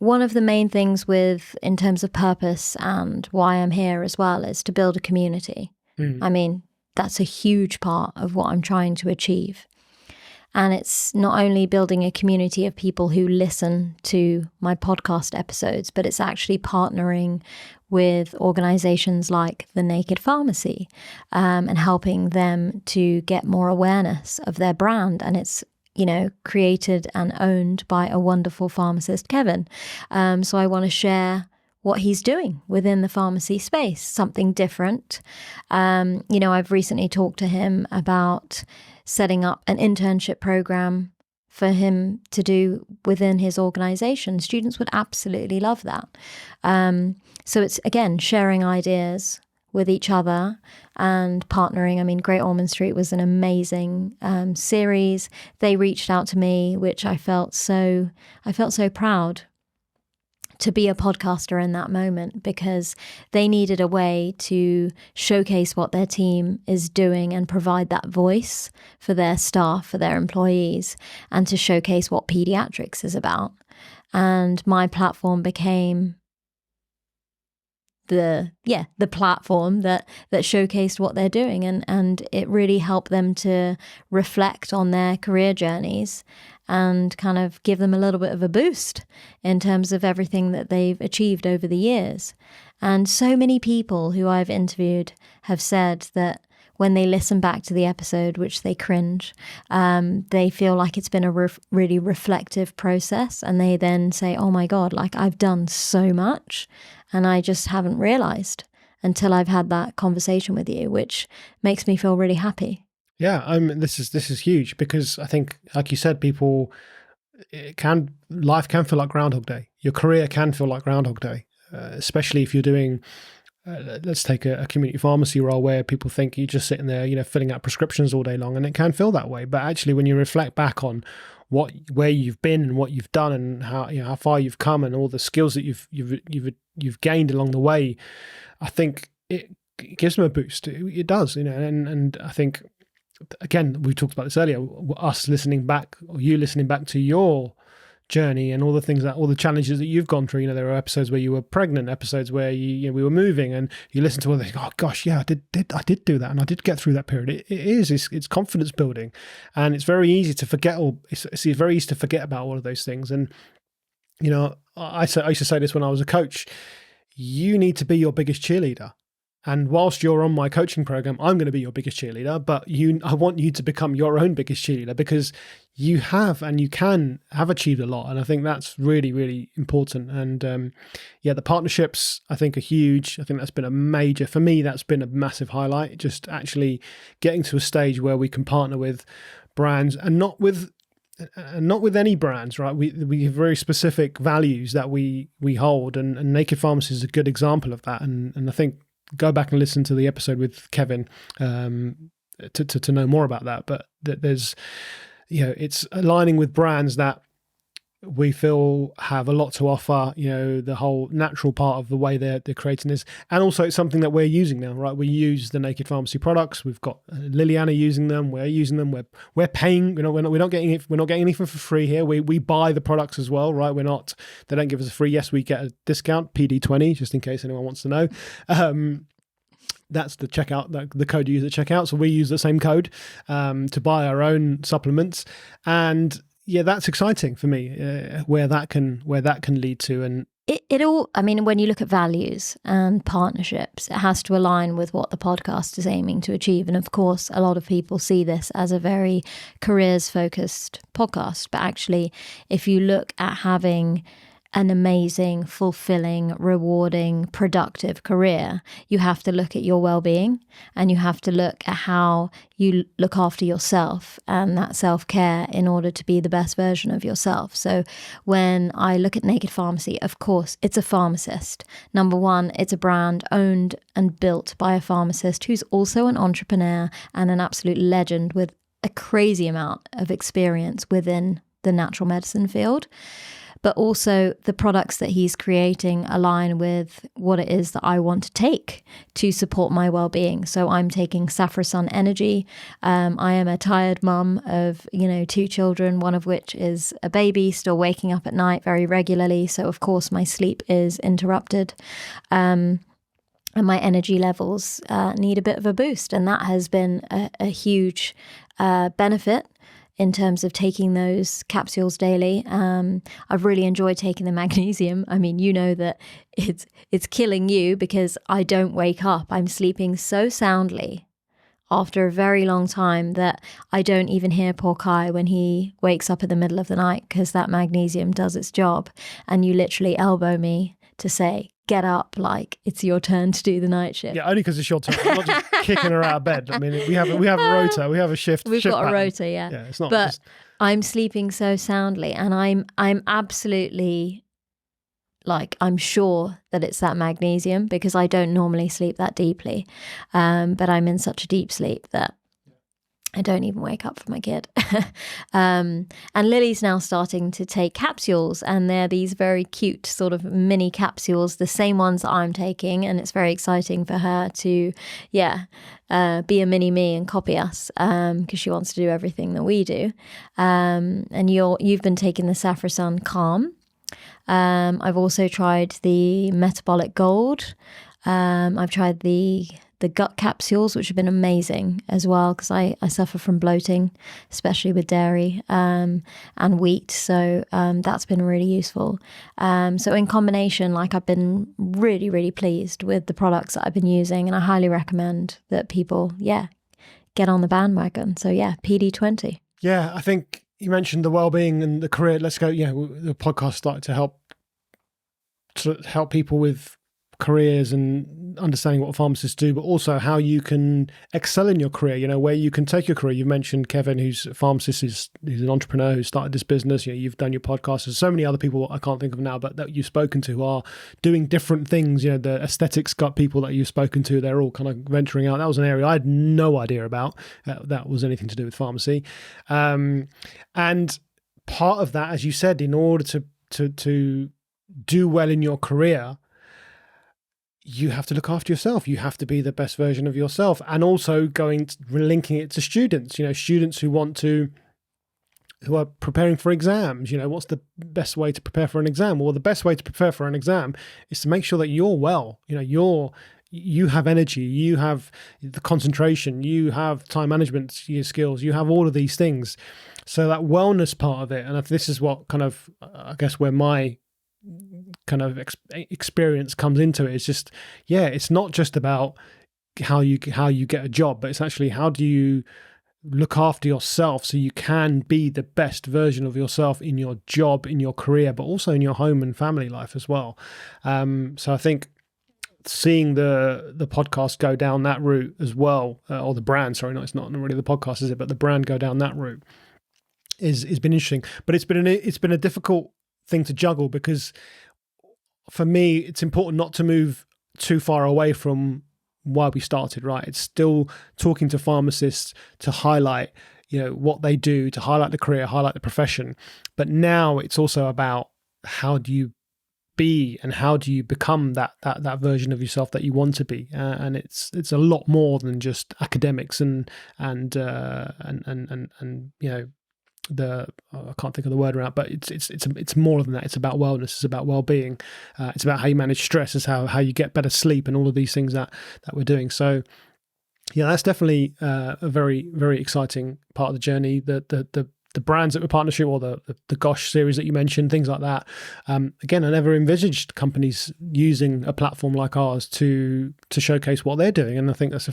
one of the main things in terms of purpose and why I'm here as well is to build a community. I mean, that's a huge part of what I'm trying to achieve. And it's not only building a community of people who listen to my podcast episodes, but it's actually partnering with organizations like the Naked Pharmacy and helping them to get more awareness of their brand. And it's, created and owned by a wonderful pharmacist, Kevin. So I want to share what he's doing within the pharmacy space, something different. I've recently talked to him about setting up an internship program for him to do within his organization. Students would absolutely love that. So it's, again, sharing ideas with each other and partnering. I mean, Great Ormond Street was an amazing series. They reached out to me, which I felt so proud to be a podcaster in that moment, because they needed a way to showcase what their team is doing and provide that voice for their staff, for their employees, and to showcase what pediatrics is about. And my platform became the platform that showcased what they're doing, and it really helped them to reflect on their career journeys and kind of give them a little bit of a boost in terms of everything that they've achieved over the years. And so many people who I've interviewed have said that when they listen back to the episode, which they cringe, they feel like it's been a really reflective process. And they then say, oh my God, like I've done so much and I just haven't realized until I've had that conversation with you, which makes me feel really happy. Yeah, this is huge, because I think, like you said, life can feel like Groundhog Day. Your career can feel like Groundhog Day, especially if you're doing, let's take a community pharmacy role where people think you're just sitting there, filling out prescriptions all day long, and it can feel that way. But actually, when you reflect back on where you've been and what you've done and how far you've come and all the skills that you've gained along the way, I think it gives them a boost. It does, and I think, again, we talked about this earlier, us listening back, or you listening back to your journey and all the challenges that you've gone through. There are episodes where you were pregnant, episodes where we were moving, and you listen to all the, oh gosh, yeah, I did do that, and I did get through that period. It's confidence building, and it's very easy to forget, it's very easy to forget about all of those things. And I used to say this when I was a coach: you need to be your biggest cheerleader. And whilst you're on my coaching program, I'm going to be your biggest cheerleader, but I want you to become your own biggest cheerleader, because you have and you can have achieved a lot. And I think that's really, really important. And the partnerships, I think, are huge. I think that's been for me, that's been a massive highlight, just actually getting to a stage where we can partner with brands, and not with any brands, right? We have very specific values that we hold, and Naked Pharmacy is a good example of that. And I think go back and listen to the episode with Kevin to know more about that. But there's, it's aligning with brands that we feel have a lot to offer, the whole natural part of the way they're creating this. And also it's something that we're using now, right? We use the Naked Pharmacy products. We've got Liliana using them. We're using them. We're paying, we're not getting anything for free here. We buy the products as well, right? They don't give us a free. Yes, we get a discount, PD20, just in case anyone wants to know. That's the checkout, the code you use at checkout. So we use the same code to buy our own supplements. And yeah, that's exciting for me, where that can lead to. And it all, I mean, when you look at values and partnerships, it has to align with what the podcast is aiming to achieve. And of course, a lot of people see this as a very careers focused podcast. But actually, if you look at having an amazing, fulfilling, rewarding, productive career, you have to look at your well-being, and you have to look at how you look after yourself and that self-care in order to be the best version of yourself. So when I look at Naked Pharmacy, of course, it's a pharmacist. Number one, it's a brand owned and built by a pharmacist who's also an entrepreneur and an absolute legend with a crazy amount of experience within the natural medicine field. But also the products that he's creating align with what it is that I want to take to support my well-being. So I'm taking Saffron Energy. I am a tired mum of, 2 children, one of which is a baby, still waking up at night very regularly. So of course my sleep is interrupted. And my energy levels need a bit of a boost. And that has been a huge benefit in terms of taking those capsules daily. I've really enjoyed taking the magnesium. I mean, that it's killing you because I don't wake up. I'm sleeping so soundly after a very long time that I don't even hear poor Kai when he wakes up in the middle of the night, because that magnesium does its job. And you literally elbow me to say, get up, like it's your turn to do the night shift. Yeah, only because it's your turn. I'm not just kicking her out of bed. I mean, we have a rota, we have a shift. We've got pattern. A rota, yeah. Yeah, it's not. But I'm sleeping so soundly, and I'm absolutely, like, I'm sure that it's that magnesium, because I don't normally sleep that deeply. But I'm in such a deep sleep that I don't even wake up for my kid. And Lily's now starting to take capsules, and they're these very cute sort of mini capsules, the same ones that I'm taking. And it's very exciting for her to, be a mini me and copy us, because she wants to do everything that we do. And you've been taking the Saffron Calm. I've also tried the Metabolic Gold. I've tried the gut capsules, which have been amazing as well, because I suffer from bloating, especially with dairy and wheat. So that's been really useful. So in combination, I've been really, really pleased with the products that I've been using, and I highly recommend that people, get on the bandwagon. So PD20. Yeah, I think you mentioned the well-being and the career. Let's go. Yeah, the podcast started to help people with careers and understanding what pharmacists do, but also how you can excel in your career, where you can take your career. You mentioned Kevin, who's a pharmacist, who's an entrepreneur who started this business. You've done your podcast. There's so many other people I can't think of now, but that you've spoken to who are doing different things. The aesthetics gut people that you've spoken to, they're all kind of venturing out. That was an area I had no idea about that was anything to do with pharmacy. And part of that, as you said, in order to do well in your career, you have to look after yourself. You have to be the best version of yourself. And also linking it to students, students who are preparing for exams. What's the best way to prepare for an exam? Well, the best way to prepare for an exam is to make sure that you're well. You have energy, you have the concentration, you have time management skills, you have all of these things. So that wellness part of it, and if this is what kind of, I guess, where my kind of experience comes into it. It's just, it's not just about how you get a job, but it's actually how do you look after yourself so you can be the best version of yourself in your job, in your career, but also in your home and family life as well. So I think seeing the podcast go down that route as well, or the brand, sorry, no, it's not really the podcast, is it? But the brand go down that route is been interesting. But it's been a difficult thing to juggle, because for me, it's important not to move too far away from why we started, right? It's still talking to pharmacists to highlight, what they do, to highlight the career, highlight the profession. But now it's also about how do you be and how do you become that version of yourself that you want to be, and it's a lot more than just academics and I can't think of the word around, but it's more than that. It's about wellness. It's about well-being. It's about how you manage stress. It's how you get better sleep, and all of these things that we're doing. So yeah, that's definitely a very, very exciting part of the journey. The brands that we're partnership, or the Gosh series that you mentioned, things like that. Again, I never envisaged companies using a platform like ours to showcase what they're doing. And I think it's a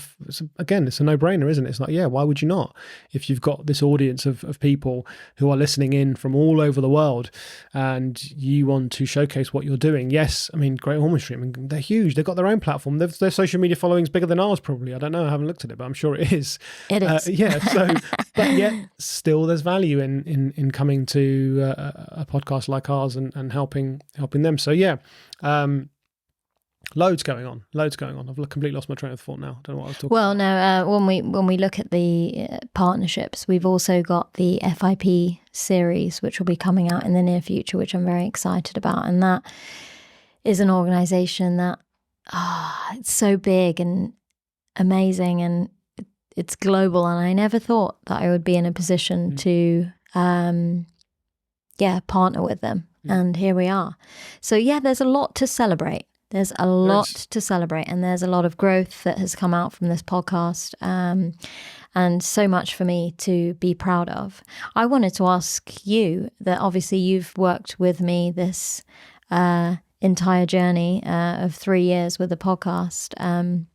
no-brainer, isn't it? It's like, yeah, why would you not? If you've got this audience of people who are listening in from all over the world, and you want to showcase what you're doing. Yes, I mean, Great Hormone Street, I mean, they're huge. They've got their own platform. Their social media following is bigger than ours, probably. I don't know. I haven't looked at it, but I'm sure it is. It is. Yeah. So, but yet still there's value in coming to a podcast like ours and helping them. So yeah, loads going on. I've completely lost my train of thought now. I don't know what I was talking Well, about. no, when we look at the partnerships, we've also got the FIP series, which will be coming out in the near future, which I'm very excited about. And that is an organization that it's so big and amazing, and it's global, and I never thought that I would be in a position to, partner with them. And here we are. So yeah, there's a lot to celebrate. There's a lot to celebrate, and there's a lot of growth that has come out from this podcast, and so much for me to be proud of. I wanted to ask you that obviously you've worked with me this entire journey of 3 years with the podcast.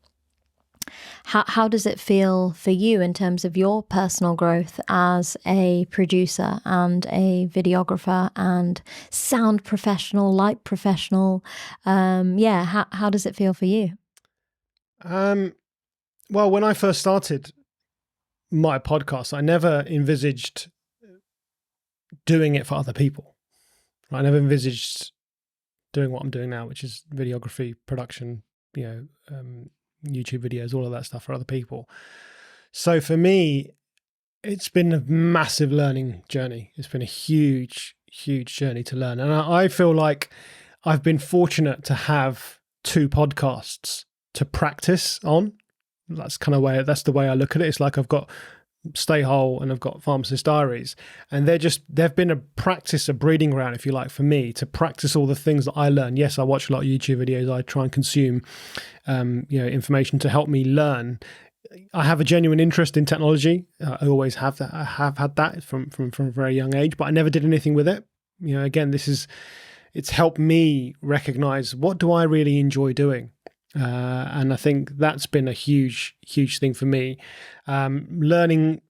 How does it feel for you in terms of your personal growth as a producer and a videographer and sound professional, light professional? How does it feel for you? Well, when I first started my podcast, I never envisaged doing it for other people. I never envisaged doing what I'm doing now, which is videography, production, YouTube videos, all of that stuff for other people. So for me, it's been a massive learning journey. It's been a huge, huge journey to learn. And I feel like I've been fortunate to have 2 podcasts to practice on. That's the way I look at it. It's like I've got Stay Whole and I've got Pharmacist Diaries, and they've been a practice, a breeding ground, if you like, for me to practice all the things that I learn. Yes, I watch a lot of YouTube videos. I try and consume information to help me learn. I have a genuine interest in technology. I always have that. I have had that from a very young age, but I never did anything with it. Again, it's helped me recognize, what do I really enjoy doing? And I think that's been a huge, huge thing for me. Learning,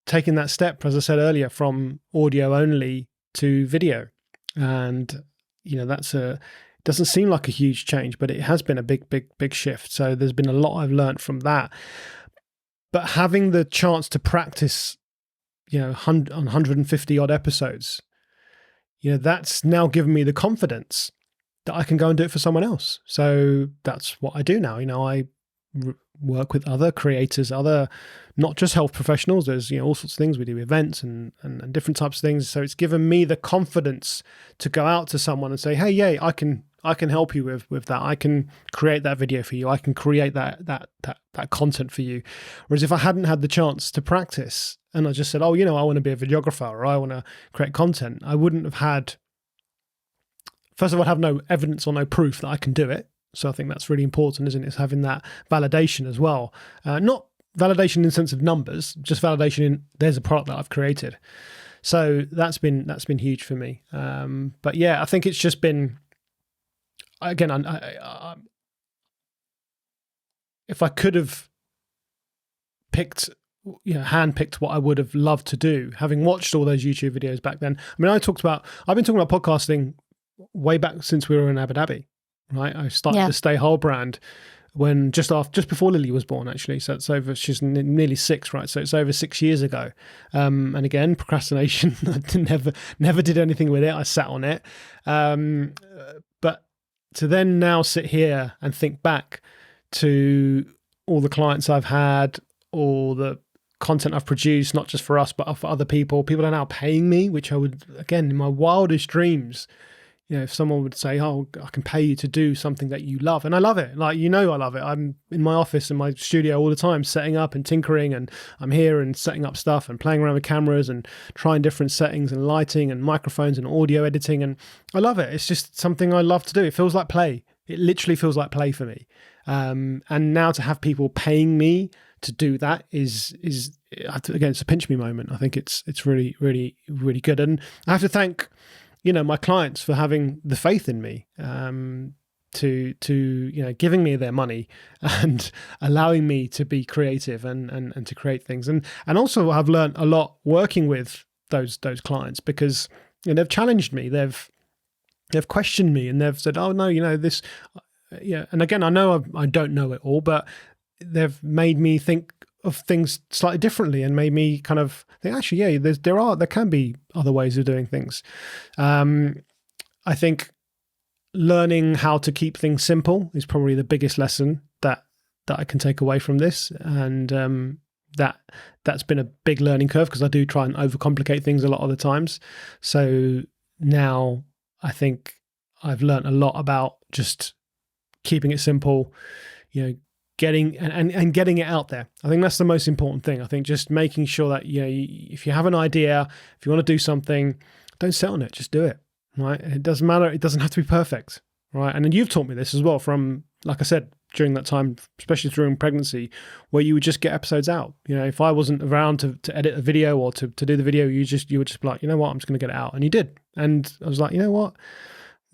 taking that step, as I said earlier, from audio only to video. And, doesn't seem like a huge change, but it has been a big, big, big shift. So there's been a lot I've learned from that. But having the chance to practice, on 150 odd episodes, that's now given me the confidence that I can go and do it for someone else. So that's what I do now. I work with other creators, not just health professionals. There's, all sorts of things. We do events and different types of things. So it's given me the confidence to go out to someone and say, hey, yeah, I can help you with that. I can create that video for you. I can create that content for you. Whereas if I hadn't had the chance to practice and I just said, I want to be a videographer, or I want to create content, I wouldn't have had, first of all, I have no evidence or no proof that I can do it. So I think that's really important, isn't it? It's having that validation as well. Not validation in the sense of numbers, just validation in there's a product that I've created. So that's been huge for me. But yeah, I think it's just been, again, I if I could have picked, handpicked what I would have loved to do, having watched all those YouTube videos back then. I mean, I've been talking about podcasting way back since we were in Abu Dhabi. right? I started the Stay Whole brand when just before Lily was born, actually. So it's over. She's nearly 6, right? So it's over 6 years ago. And again, procrastination. I never did anything with it. I sat on it. But to then now sit here and think back to all the clients I've had, all the content I've produced, not just for us, but for other people. People are now paying me, which I would, again, in my wildest dreams, if someone would say, oh, I can pay you to do something that you love. And I love it. Like, I love it. I'm in my office, in my studio all the time, setting up and tinkering. And I'm here and setting up stuff and playing around with cameras and trying different settings and lighting and microphones and audio editing. And I love it. It's just something I love to do. It feels like play. It literally feels like play for me. And now to have people paying me to do that is again, it's a pinch me moment. I think it's really, really, really good. And I have to thank my clients for having the faith in me, to giving me their money and allowing me to be creative and to create things. And also I've learned a lot working with those clients, because they've challenged me, they've questioned me, and they've said, oh no, this, and again, I know I don't know it all, but they've made me think of things slightly differently and made me kind of think, actually, there can be other ways of doing things. I think learning how to keep things simple is probably the biggest lesson that I can take away from this. And that's been a big learning curve, because I do try and overcomplicate things a lot of the times. So now I think I've learned a lot about just keeping it simple, getting and getting it out there. I think that's the most important thing. I think just making sure that if you have an idea, if you want to do something, don't sit on it, just do it, right? It doesn't matter, it doesn't have to be perfect, right? And then you've taught me this as well, from, like I said, during that time, especially during pregnancy, where you would just get episodes out. If I wasn't around to edit a video or to do the video, you would just be like, you know what, I'm just going to get it out. And you did. And I was like, you know what,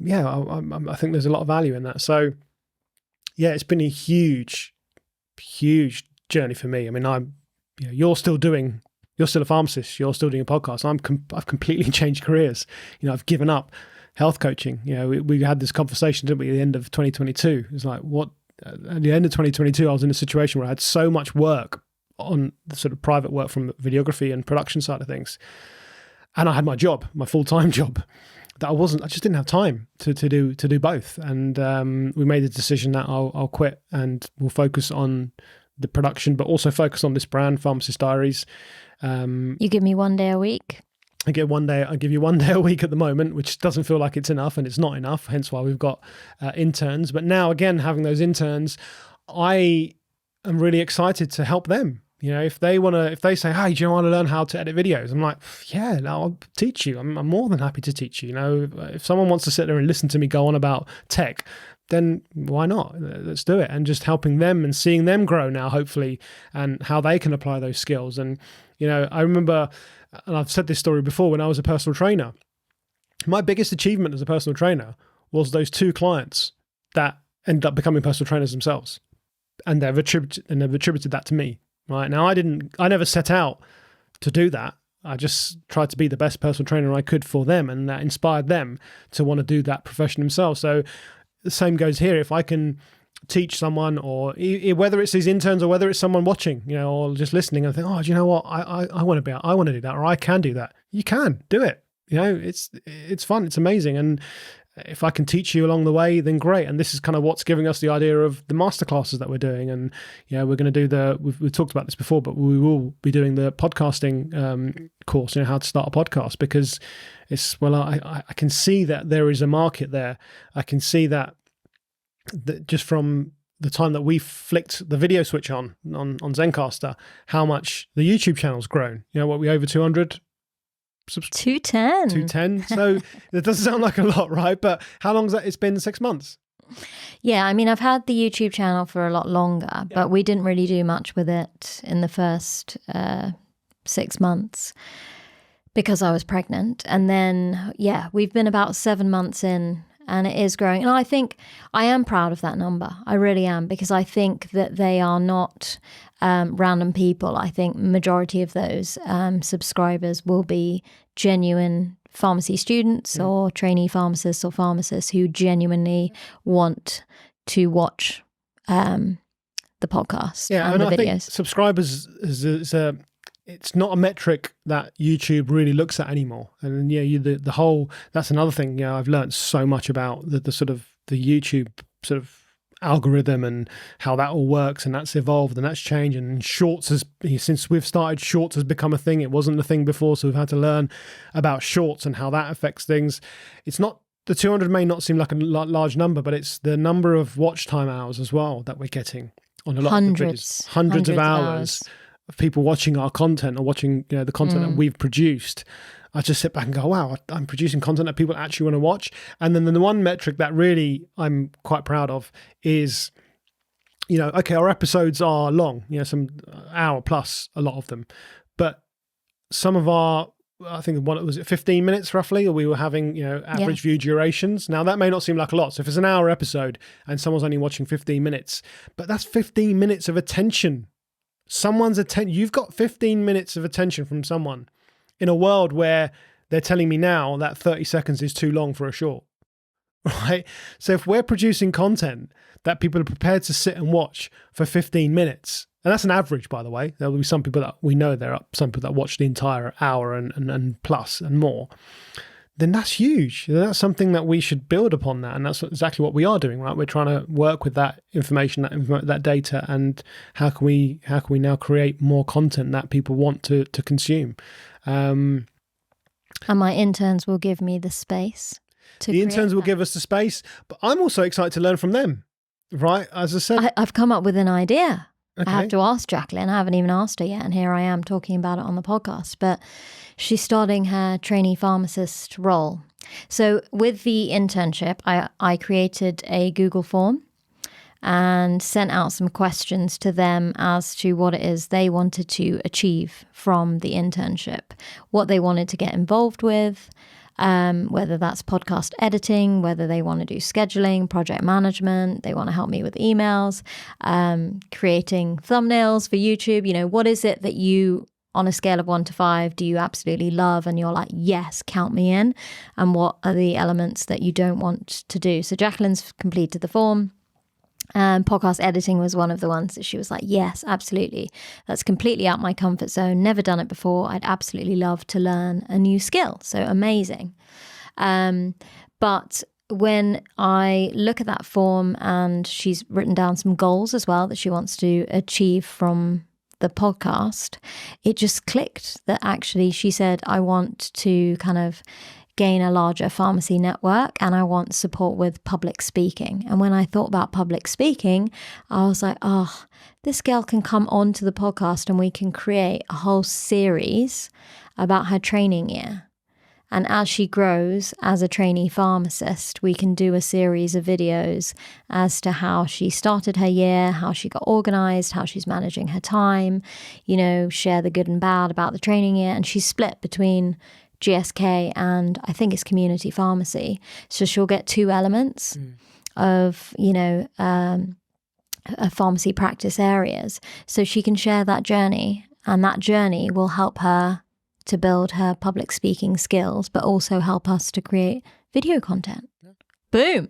I think there's a lot of value in that. So yeah, it's been a huge journey for me. I mean, you're still a pharmacist, you're still doing a podcast. I've completely changed careers. I've given up health coaching. We had this conversation, didn't we, at the end of 2022. It was like, at the end of 2022, I was in a situation where I had so much work on the sort of private work from the videography and production side of things. And I had my job, my full-time job, that I just didn't have time to do both. And we made the decision that I'll quit and we'll focus on the production, but also focus on this brand, Pharmacist Diaries. You give me 1 day a week. I give you 1 day a week at the moment, which doesn't feel like it's enough, and it's not enough, hence why we've got interns. But now, again, having those interns, I am really excited to help them. If they say, hey, do you want to learn how to edit videos? I'm like, yeah, I'll teach you. I'm more than happy to teach you. If someone wants to sit there and listen to me go on about tech, then why not? Let's do it. And just helping them and seeing them grow now, hopefully, and how they can apply those skills. And, I remember, and I've said this story before, when I was a personal trainer, my biggest achievement as a personal trainer was those 2 clients that ended up becoming personal trainers themselves. And they've attributed that to me. Right now, I never set out to do that. I just tried to be the best personal trainer I could for them, and that inspired them to want to do that profession themselves. So the same goes here. If I can teach someone, or whether it's these interns or whether it's someone watching, or just listening, and think, oh, do you know what? I want to do that, or I can do that. You can do it. It's fun. It's amazing. And if I can teach you along the way, then great. And this is kind of what's giving us the idea of the masterclasses that we're doing. And we're going to do we've talked about this before, but we will be doing the podcasting course, how to start a podcast, because I can see that there is a market there. I can see that just from the time that we flicked the video switch on Zencaster, how much the YouTube channel's grown. We over 200. 210. So it doesn't sound like a lot, right? But how long has that? It's been 6 months. Yeah, I mean, I've had the YouTube channel for a lot longer, but we didn't really do much with it in the first 6 months because I was pregnant. And then, we've been about 7 months in, and it is growing. And I think I am proud of that number. I really am, because I think that they are not random people. I think majority of those subscribers will be genuine pharmacy students or trainee pharmacists or pharmacists who genuinely want to watch the podcast and the I videos. think subscribers it's not a metric that YouTube really looks at anymore. And the whole, that's another thing. I've learned so much about the sort of the YouTube sort of algorithm and how that all works, and that's evolved and that's changed. And since we've started, shorts has become a thing. It wasn't a thing before, so we've had to learn about shorts and how that affects things. It's not, the 200 may not seem like a large number, but it's the number of watch time hours as well that we're getting on a lot of the videos. Hundreds of hours of people watching our content or watching the content that we've produced. I just sit back and go, wow, I'm producing content that people actually want to watch. And then the one metric that really I'm quite proud of is, okay, our episodes are long, some hour plus, a lot of them. But some of our, I think what was it, 15 minutes roughly, or we were having, average view durations. Now that may not seem like a lot. So if it's an hour episode and someone's only watching 15 minutes, but that's 15 minutes of attention. Someone's attention, you've got 15 minutes of attention from someone in a world where they're telling me now that 30 seconds is too long for a short, right? So if we're producing content that people are prepared to sit and watch for 15 minutes, and that's an average, by the way, there will be some people that we know some people that watch the entire hour and plus and more, then that's huge. That's something that we should build upon that. And that's exactly what we are doing, right? We're trying to work with that information, that data, and how can we now create more content that people want to consume. And my interns will give me the space to The interns will give us the space, but I'm also excited to learn from them, right? As I said, I've come up with an idea. Okay. I have to ask Jacqueline. I haven't even asked her yet, and here I am talking about it on the podcast. But she's starting her trainee pharmacist role. So with the internship, I created a Google form and sent out some questions to them as to what it is they wanted to achieve from the internship, what they wanted to get involved with, whether that's podcast editing, whether they want to do scheduling, project management, they want to help me with emails, creating thumbnails for YouTube. What is it that you, on a scale of 1 to 5, do you absolutely love and you're like, yes, count me in? And what are the elements that you don't want to do? So Jacqueline's completed the form. Podcast editing was one of the ones that she was like, yes, absolutely. That's completely out my comfort zone. Never done it before. I'd absolutely love to learn a new skill. So amazing. But when I look at that form, and she's written down some goals as well that she wants to achieve from the podcast, it just clicked that actually she said, I want to kind of gain a larger pharmacy network, and I want support with public speaking. And when I thought about public speaking, I was like, this girl can come onto the podcast and we can create a whole series about her training year. And as she grows as a trainee pharmacist, we can do a series of videos as to how she started her year, how she got organized, how she's managing her time, share the good and bad about the training year. And she's split between GSK and I think it's community pharmacy. So she'll get 2 elements of, pharmacy practice areas. So she can share that journey, and that journey will help her to build her public speaking skills, but also help us to create video content. Yeah. Boom.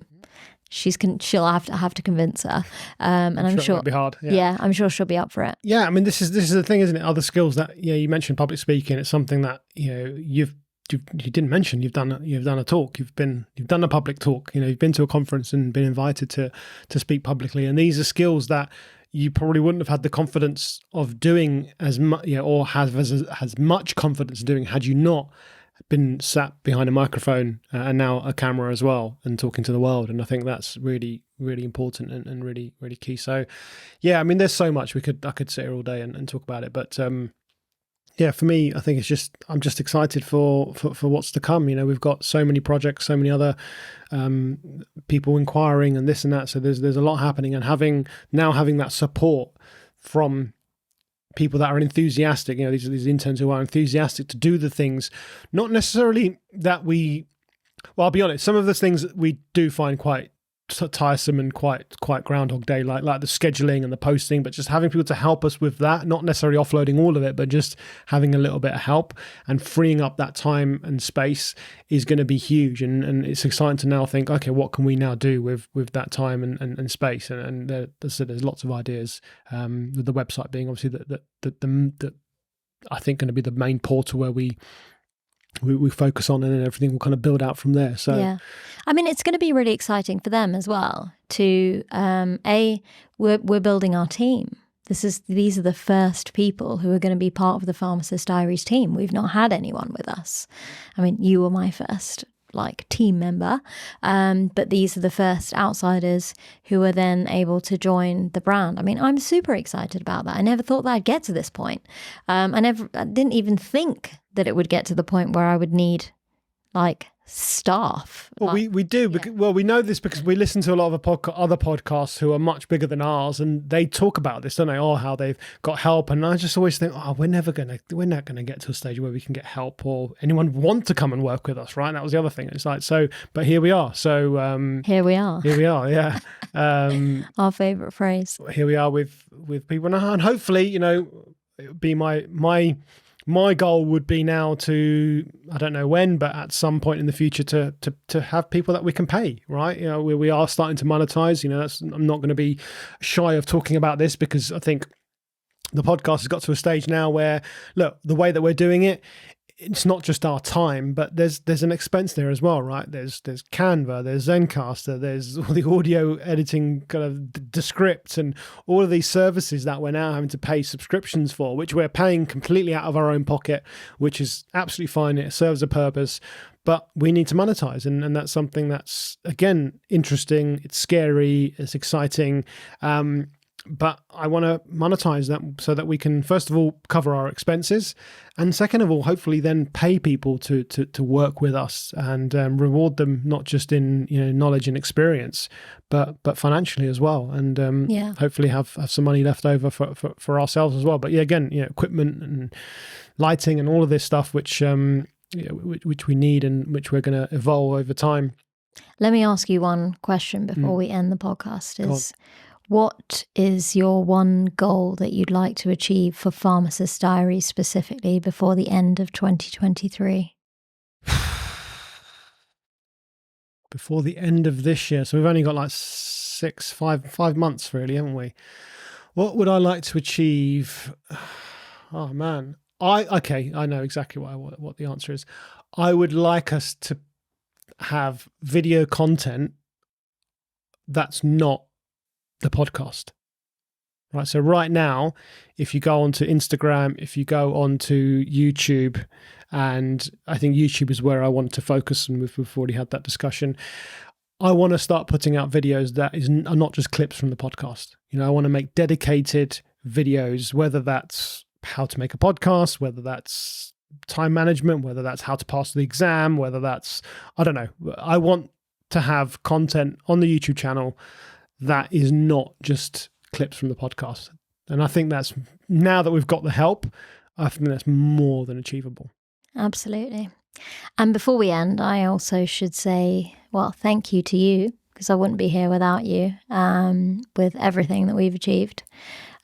She'll have to convince her, and I'm sure it'll be hard. Yeah, I'm sure she'll be up for it. Yeah, I mean, this is the thing, isn't it? Other skills that you mentioned public speaking. It's something that you didn't mention. You've done a talk. You've done a public talk. You've been to a conference and been invited to speak publicly. And these are skills that you probably wouldn't have had the confidence of doing as much, or have as much confidence doing had you not been sat behind a microphone and now a camera as well, and talking to the world. And I think that's really, really important and really, really key. So, yeah, I mean, there's so much I could sit here all day and talk about it. But yeah, for me, I think I'm just excited for what's to come. We've got so many projects, so many other people inquiring and this and that. So there's a lot happening, and having that support from people that are enthusiastic, these interns who are enthusiastic to do the things, not necessarily that I'll be honest, some of the things we do find quite tiresome and quite Groundhog Day, like the scheduling and the posting, but just having people to help us with that, not necessarily offloading all of it, but just having a little bit of help and freeing up that time and space is going to be huge. And it's exciting to now think, okay, what can we now do with that time and space? And there's lots of ideas, with the website being obviously the I think going to be the main portal where we focus on, and then everything will kind of build out from there. So yeah, I mean, it's going to be really exciting for them as well to we're building our team. These are the first people who are going to be part of the Pharmacist Diaries team. We've not had anyone with us. I mean, you were my first team member, but these are the first outsiders who are then able to join the brand. I mean, I'm super excited about that. I never thought that I'd get to this point. I didn't even think that it would get to the point where I would need staff. Well, we do. Because, well, we know this because we listen to a lot of other podcasts who are much bigger than ours, and they talk about this, don't they? Oh, how they've got help, and I just always think, we're not gonna get to a stage where we can get help or anyone want to come and work with us, right? That was the other thing. It's but here we are. So here we are. Yeah. Our favorite phrase. Here we are with people, and hopefully, it would be my goal would be now to, I don't know when, but at some point in the future to have people that we can pay, right? We are starting to monetize. I'm not going to be shy of talking about this because I think the podcast has got to a stage now where, look, the way that we're doing it, it's not just our time, but there's an expense there as well, right? There's Canva, there's Zencaster, there's all the audio editing kind of the scripts and all of these services that we're now having to pay subscriptions for, which we're paying completely out of our own pocket, which is absolutely fine. It serves a purpose, but we need to monetize. And that's something that's, again, interesting. It's scary. It's exciting. But I want to monetize that so that we can, first of all, cover our expenses, and second of all, hopefully then pay people to work with us and reward them, not just in knowledge and experience, but financially as well, and hopefully have some money left over for ourselves as well. But yeah, again, equipment and lighting and all of this stuff, which we need and which we're going to evolve over time. Let me ask you one question before we end the podcast. What is your one goal that you'd like to achieve for Pharmacist Diaries specifically before the end of 2023? Before the end of this year. So we've only got 5 months really, haven't we? What would I like to achieve? Oh man. I know exactly what the answer is. I would like us to have video content that's not the podcast, right? So right now, if you go onto Instagram, if you go onto YouTube, and I think YouTube is where I want to focus, and we've already had that discussion. I want to start putting out videos that are not just clips from the podcast. I want to make dedicated videos, whether that's how to make a podcast, whether that's time management, whether that's how to pass the exam, whether that's, I don't know. I want to have content on the YouTube channel that is not just clips from the podcast. And I think that's, now that we've got the help, I think that's more than achievable. Absolutely. And before we end, I also should say, thank you to you, because I wouldn't be here without you, with everything that we've achieved,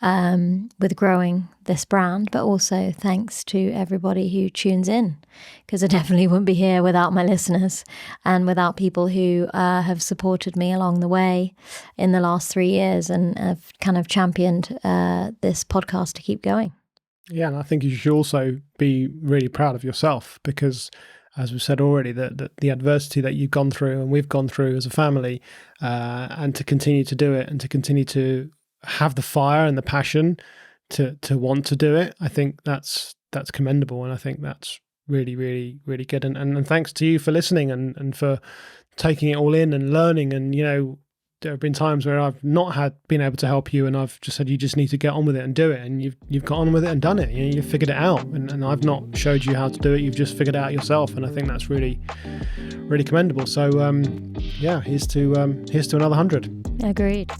with growing this brand, but also thanks to everybody who tunes in, because I definitely wouldn't be here without my listeners and without people who have supported me along the way in the last 3 years and have kind of championed this podcast to keep going. Yeah, and I think you should also be really proud of yourself because, as we've said already, the adversity that you've gone through and we've gone through as a family, and to continue to do it and to continue to have the fire and the passion to want to do it, I think that's commendable, and I think that's really, really, really good. And thanks to you for listening and for taking it all in and learning. And there have been times where I've not been able to help you, and I've just said you just need to get on with it and do it, and you've got on with it and done it. You've figured it out, and I've not showed you how to do it. You've just figured it out yourself, and I think that's really, really commendable. So here's to another 100. Agreed.